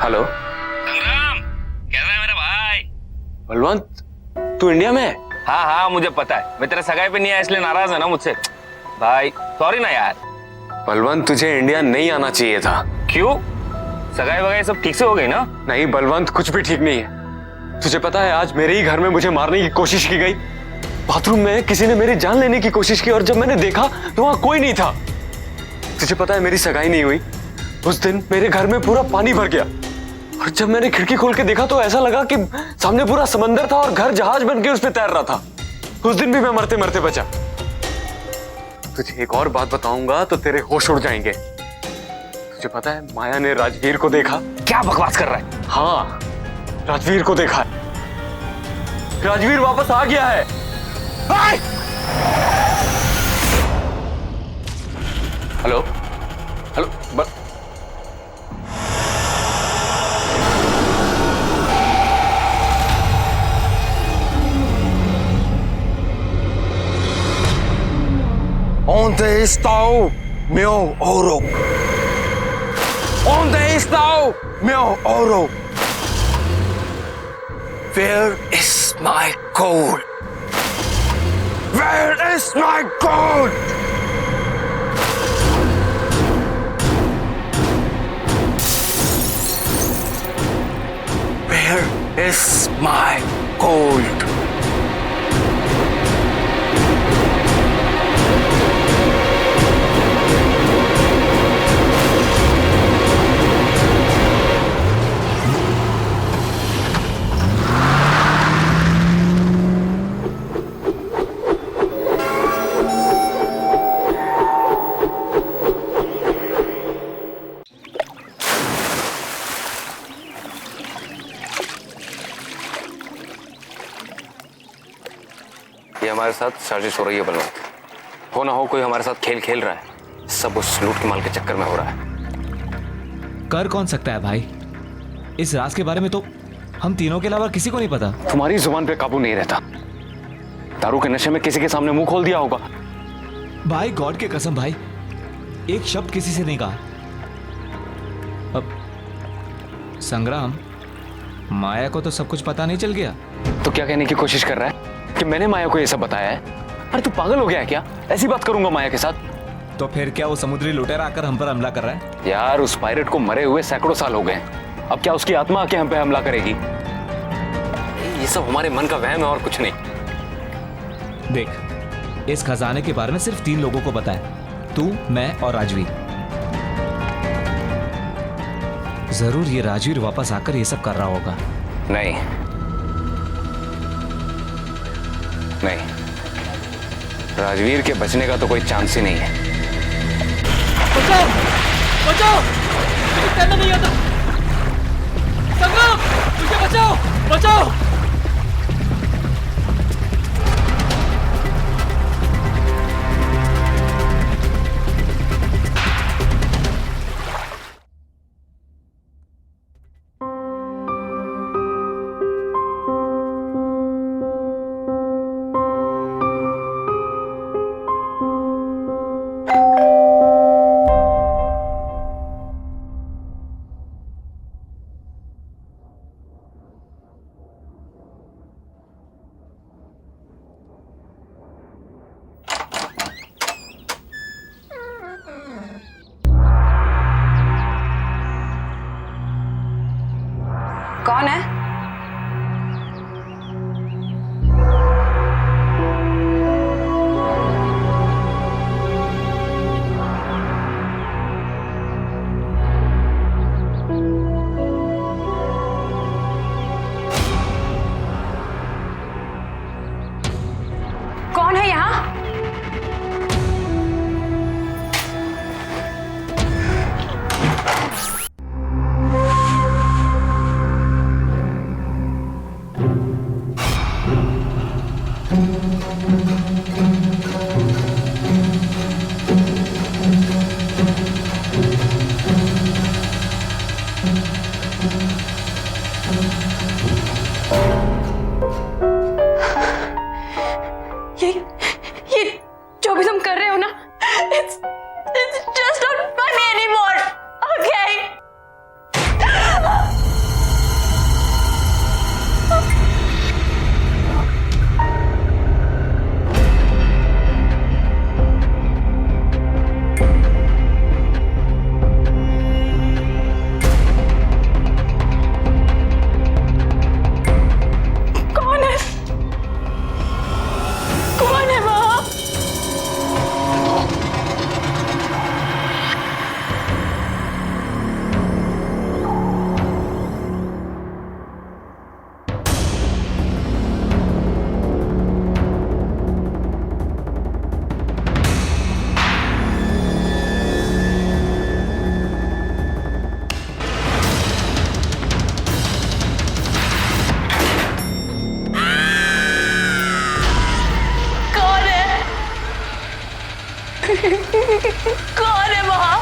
हेलो संग्राम, कैसा है मेरा भाई? बलवंत, तू इंडिया में है? हाँ हाँ मुझे पता है, मैं तेरे सगाई पे नहीं आया इसलिए नाराज है ना मुझसे। भाई सॉरी ना यार। बलवंत, तुझे इंडिया नहीं आना चाहिए था। क्यों? सगाई वगाई सब ठीक से हो गई ना? नहीं बलवंत, कुछ भी ठीक नहीं है। तुझे पता है आज मेरे ही घर में मुझे मारने की कोशिश की गई। बाथरूम में किसी ने मेरी जान लेने की कोशिश की और जब मैंने देखा तो वहां कोई नहीं था। तुझे पता है मेरी सगाई नहीं हुई। उस दिन मेरे घर में पूरा पानी भर गया और जब मैंने खिड़की खोल के देखा तो ऐसा लगा कि सामने पूरा समंदर था और घर जहाज बन के उस पे तैर रहा था। उस दिन भी मैं मरते मरते बचा। तुझे एक और बात बताऊंगा तो तेरे होश उड़ जाएंगे। तुझे पता है माया ने राजवीर को देखा। क्या बकवास कर रहा है? हाँ, राजवीर को देखा है। राजवीर वापस आ गया है। Hello hello Onde está o meu ouro? Onde está o meu ouro? Where is my gold? Where is my gold? Where is my gold? ये हमारे साथ साजिश हो रही है बलवंत। हो ना हो कोई हमारे साथ खेल खेल रहा है। सब उस लूट के माल के चक्कर में हो रहा है। कर कौन सकता है भाई? इस राज के बारे में तो हम तीनों के अलावा किसी को नहीं पता। तुम्हारी जुबान पे काबू नहीं रहता। दारू के नशे में किसी के सामने मुंह खोल दिया होगा। भाई गॉड के कसम भाई, एक शब्द किसी से नहीं कहा। अब संग्राम, माया को तो सब कुछ पता नहीं चल गया? तो क्या कहने की कोशिश कर रहा है कि मैंने माया को ये सब बताया है? अरे तू पागल हो गया है क्या? ऐसी बात करूंगा माया के साथ? तो फिर क्या वो समुद्री लुटेरा आकर हम पर हमला कर रहा है? यार उस पायरेट को मरे हुए सैकड़ों साल हो गए, अब क्या उसकी आत्मा आके हम पे हमला करेगी? ये सब हमारे मन का वहम है और कुछ नहीं। देख, इस खजाने के बारे में सिर्फ 3 लोगों को पता है, तू, मैं और राजवीर। जरूर ये राजवीर वापस आकर ये सब कर रहा होगा। नहीं नहीं, राजवीर के बचने का तो कोई चांस ही नहीं है। बचाओ बचाओ, मुझे तैरना नहीं आता। संगम, मुझे बचाओ बचाओ। कौन है? कौन है यहाँ? ये जो भी तुम कर रहे हो ना, it's just not funny anymore, okay? कौन है? कौन है वहाँ? कौन है? कौन है वहाँ?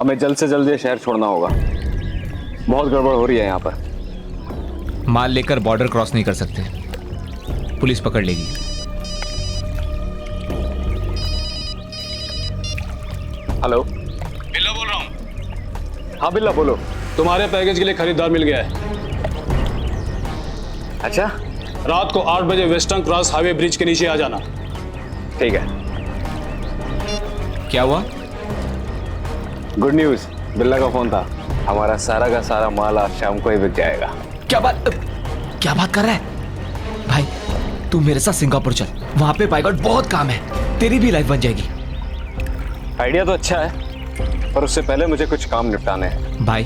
हमें जल्द से जल्द ये शहर छोड़ना होगा, बहुत गड़बड़ हो रही है यहाँ पर। माल लेकर बॉर्डर क्रॉस नहीं कर सकते, पुलिस पकड़ लेगी। हेलो, बिल्ला बोल रहा हूँ। हाँ बिल्ला बोलो। तुम्हारे पैकेज के लिए खरीदार मिल गया है। अच्छा, रात को 8 बजे वेस्टर्न क्रॉस हाईवे ब्रिज के नीचे आ जाना। ठीक है। क्या हुआ? गुड न्यूज, बिल्ला का फोन था, हमारा सारा का सारा माल आज शाम को ही बिक जाएगा। क्या बात कर रहा है? भाई तू मेरे साथ सिंगापुर चल, वहां पे पायलट बहुत काम है, तेरी भी लाइफ बन जाएगी। आइडिया तो अच्छा है, पर उससे पहले मुझे कुछ काम निपटाने हैं। भाई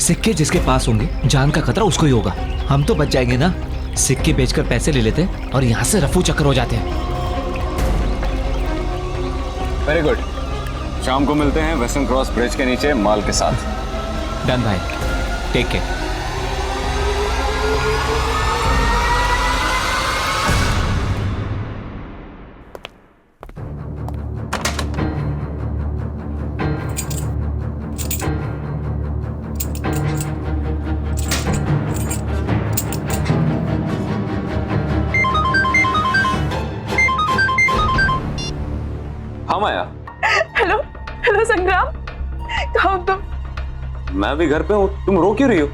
सिक्के जिसके पास होंगे, जान का खतरा उसको ही होगा। हम तो बच जाएंगे ना, सिक्के बेचकर पैसे ले लेते हैं और यहाँ से रफू चक्कर हो जाते हैं। वेरी गुड, शाम को मिलते हैं वेस्टर्न क्रॉस ब्रिज के नीचे माल के साथ। डन भाई, टेक केयर। हाँ माया, हेलो हेलो संग्राम, कहाँ हो तुम? मैं भी घर पे हूँ। तुम रो क्यों रही हो?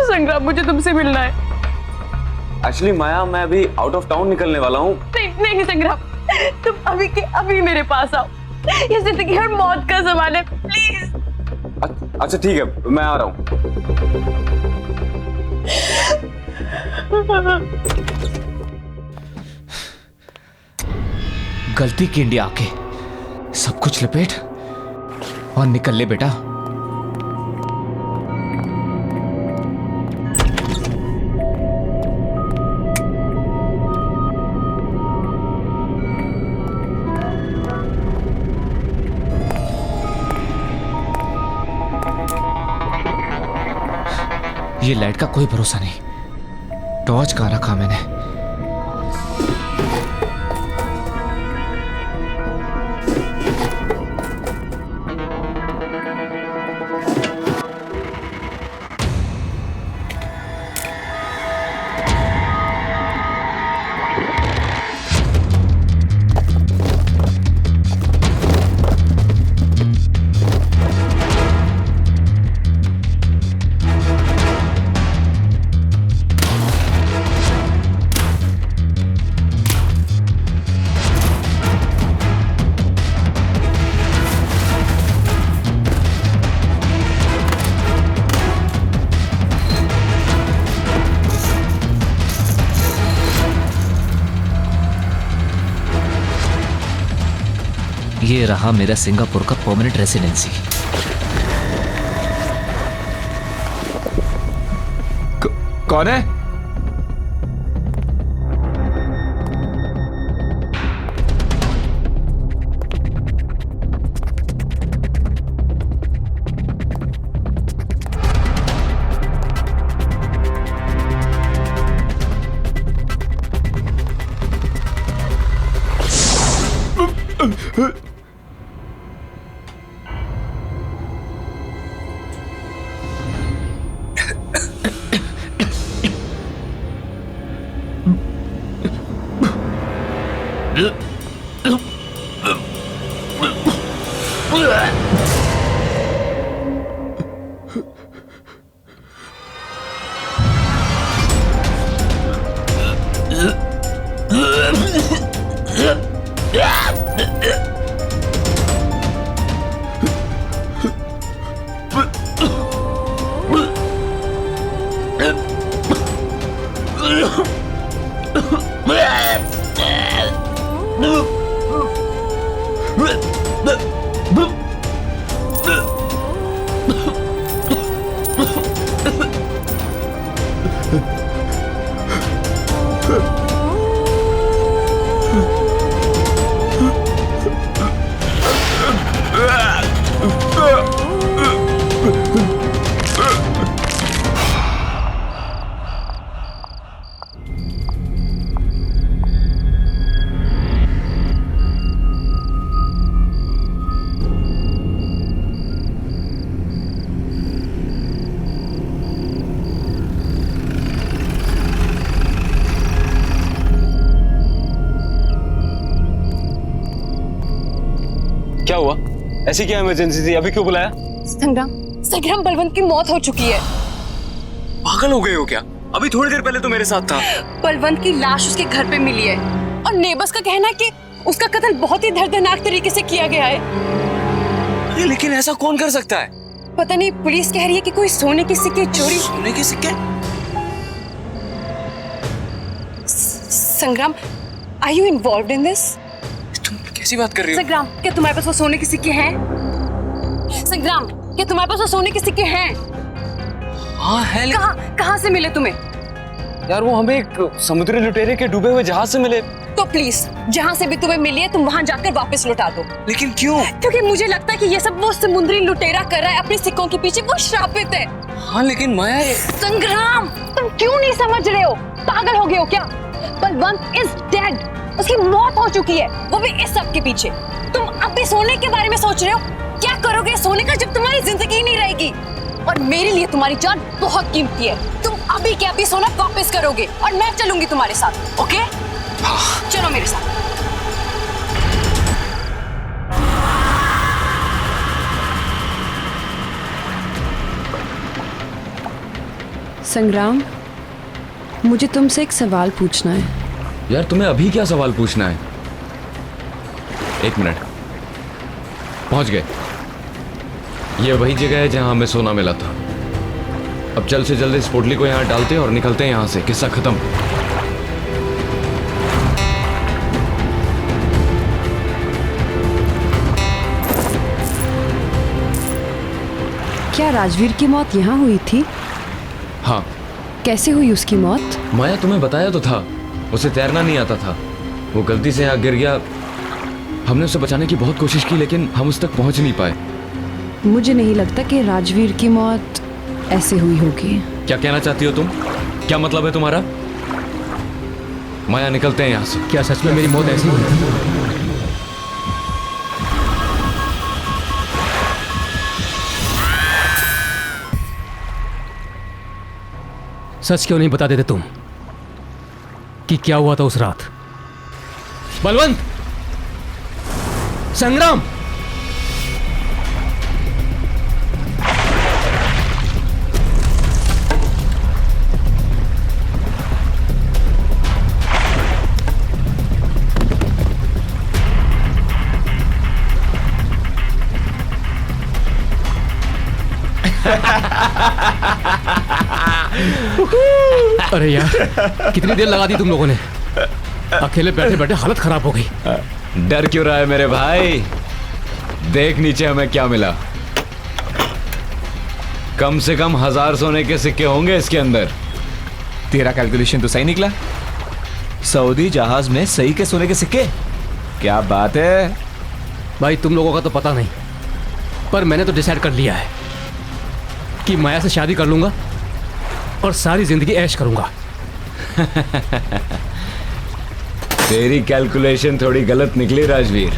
संग्राम मुझे तुमसे मिलना है। एक्चुअली माया, मैं अभी आउट ऑफ टाउन निकलने वाला हूँ। नहीं नहीं संग्राम, तुम अभी के अभी मेरे पास आओ। ये जिंदगी और मौत का सवाल है, प्लीज। अच्छा ठीक है, मैं आ रहा हूँ। गलती की इंडिया आके सब कुछ लपेट और निकल ले बेटा। ये लाइट का कोई भरोसा नहीं। टॉर्च कहाँ रखा मैंने? ये रहा मेरा सिंगापुर का परमानेंट रेसिडेंसी। कौन है? क्या हुआ? ऐसी क्या इमरजेंसी थी? अभी क्यों बुलाया? संग्राम बलवंत की मौत हो चुकी है। पागल हो गए हो क्या? अभी थोड़ी देर पहले तो मेरे साथ था। बलवंत की लाश उसके घर पे मिली है और नेबर्स का कहना है कि उसका कत्ल बहुत ही दर्दनाक तरीके से किया गया है। अरे लेकिन ऐसा कौन कर सकता है? पता नहीं, पुलिस कह रही है कि कोई सोने के सिक्के चोरी। सोने के सिक्के? Sangram, are you involved in this? तुम कैसी बात कर रही हो? संग्राम, क्या तुम्हारे पास वो सोने के सिक्के हैं? संग्राम, क्या तुम्हारे पास वो सोने के सिक्के हैं? हाँ है। कहाँ से मिले तुम्हें? यार वो हमें एक समुद्री लुटेरे के डूबे हुए जहाज से मिले। तो प्लीज जहाँ से भी तुम्हें मिली है तुम वहाँ जाकर वापस लौटा दो। लेकिन क्यों? क्योंकि मुझे लगता है कि ये सब वो समुद्री लुटेरा कर रहा है अपने सिक्कों के पीछे। वो श्रापित है। हाँ लेकिन माया संग्राम, तुम क्यों नहीं समझ रहे हो? पागल हो गए हो क्या? Balwant is dead. उसकी मौत हो चुकी है, वो भी इस सब के पीछे। तुम अब भी सोने के बारे में सोच रहे हो? क्या करोगे सोने का जब तुम्हारी जिंदगी नहीं रहेगी? और मेरे लिए तुम्हारी जान बहुत कीमती है। तुम अभी के अभी सोना वापस करोगे और मैं चलूंगी तुम्हारे साथ। ओके? चलो मेरे साथ। संग्राम, मुझे तुमसे एक सवाल पूछना है। यार तुम्हें अभी क्या सवाल पूछना है? एक मिनट, पहुंच गए। ये वही जगह है जहां हमें सोना मिला था। अब जल्द से जल्द इस पोटली को यहां डालते हैं और निकलते हैं यहां से। किस्सा खत्म। क्या राजवीर की मौत यहाँ हुई थी? हाँ। कैसे हुई उसकी मौत? माया तुम्हें बताया तो था, उसे तैरना नहीं आता था। वो गलती से यहाँ गिर गया। हमने उसे बचाने की बहुत कोशिश की लेकिन हम उस तक पहुंच नहीं पाए। मुझे नहीं लगता कि राजवीर की मौत ऐसे हुई होगी। क्या कहना चाहती हो तुम? क्या मतलब है तुम्हारा? माया निकलते हैं यहाँ से। क्या सच में मेरी मौत ऐसी हुई थी? सच क्यों नहीं बता देते तुम कि क्या हुआ था उस रात? बलवंत, संग्राम, अरे यार, कितनी देर लगा दी तुम लोगों ने। अकेले बैठे बैठे हालत खराब हो गई। डर क्यों रहा है मेरे भाई? देख नीचे हमें क्या मिला। कम से कम 1000 सोने के सिक्के होंगे इसके अंदर। तेरा कैलकुलेशन तो सही निकला। सऊदी जहाज में सही के सोने के सिक्के। क्या बात है भाई। तुम लोगों का तो पता नहीं, पर मैंने तो डिसाइड कर लिया है कि माया से शादी कर लूंगा और सारी जिंदगी ऐश करूंगा। तेरी कैलकुलेशन थोड़ी गलत निकली राजवीर।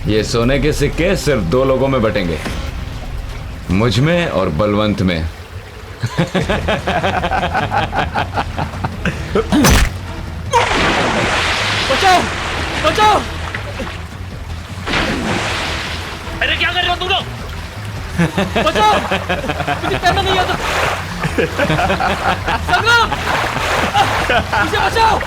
ये सोने के सिक्के सिर्फ 2 लोगों में बटेंगे, मुझ में और बलवंत में। बचाओ, बचाओ। अरे क्या कर रहे हो तुम लोग? बचाओ, मुझे तैरना नहीं आता। संग्राम, मुझे बचाओ।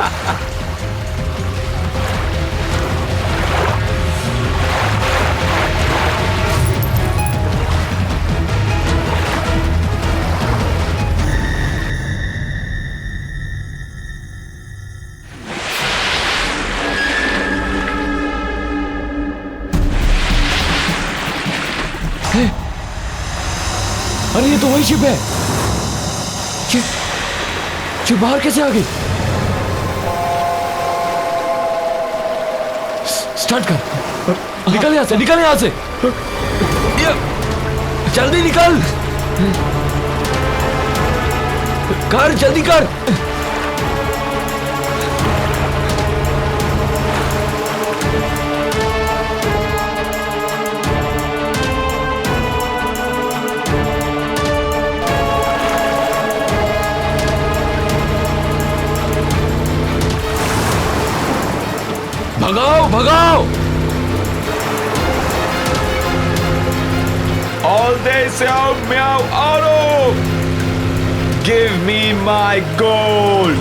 अरे ये तो वही शिप है। ये बाहर कैसे आ गई? स्टार्ट कर। निकल यहां से, निकल यहां से। जल्दी निकल। कर, जल्दी कर। भगाओ, भगाओ। All day Xiao Miao Auto! Give me my gold!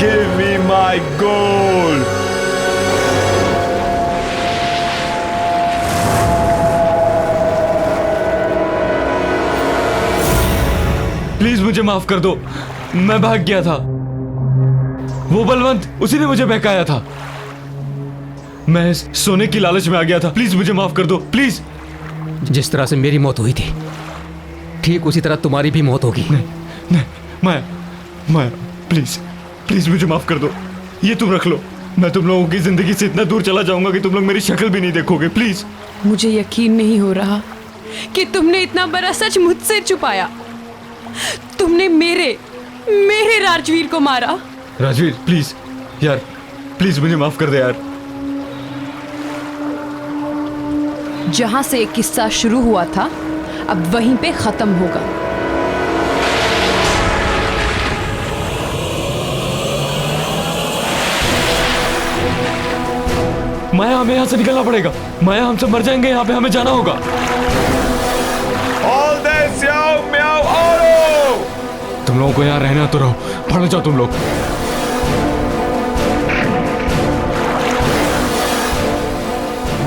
Give me my gold! Please मुझे माफ कर दो, मैं भाग गया था। वो बलवंत, उसी ने मुझे बहकाया था। मैं सोने की लालच में आ गया था। प्लीज मुझे माफ कर दो, प्लीज। जिस तरह से मेरी मौत हुई थी, ठीक उसी तरह तुम्हारी भी मौत होगी। नहीं, मैं प्लीज, प्लीज मुझे माफ कर दो। ये तुम रख लो। मैं तुम लोगों की जिंदगी से इतना दूर चला जाऊंगा कि तुम लोग मेरी शक्ल भी नहीं देखोगे। प्लीज। मुझे यकीन नहीं हो रहा कि तुमने इतना बड़ा सच मुझसे छुपाया। तुमने मेरे राजवीर को मारा। राजवीर प्लीज यार, प्लीज मुझे माफ कर दे यार। जहां से एक किस्सा शुरू हुआ था, अब वहीं पे खत्म होगा। माया, हमें यहाँ से निकलना पड़ेगा। माया, हम सब मर जाएंगे यहाँ पे, हमें जाना होगा। All this Xiao Miao Auto! तुम लोगों को यहाँ रहना तो रहो, पढ़ो जाओ तुम लोग।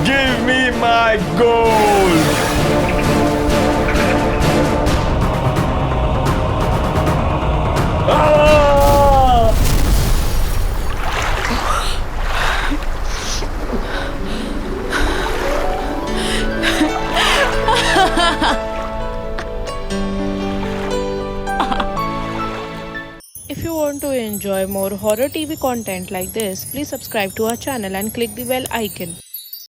Give me my gold! If you want to enjoy more horror TV content like this, please subscribe to our channel and click the bell icon.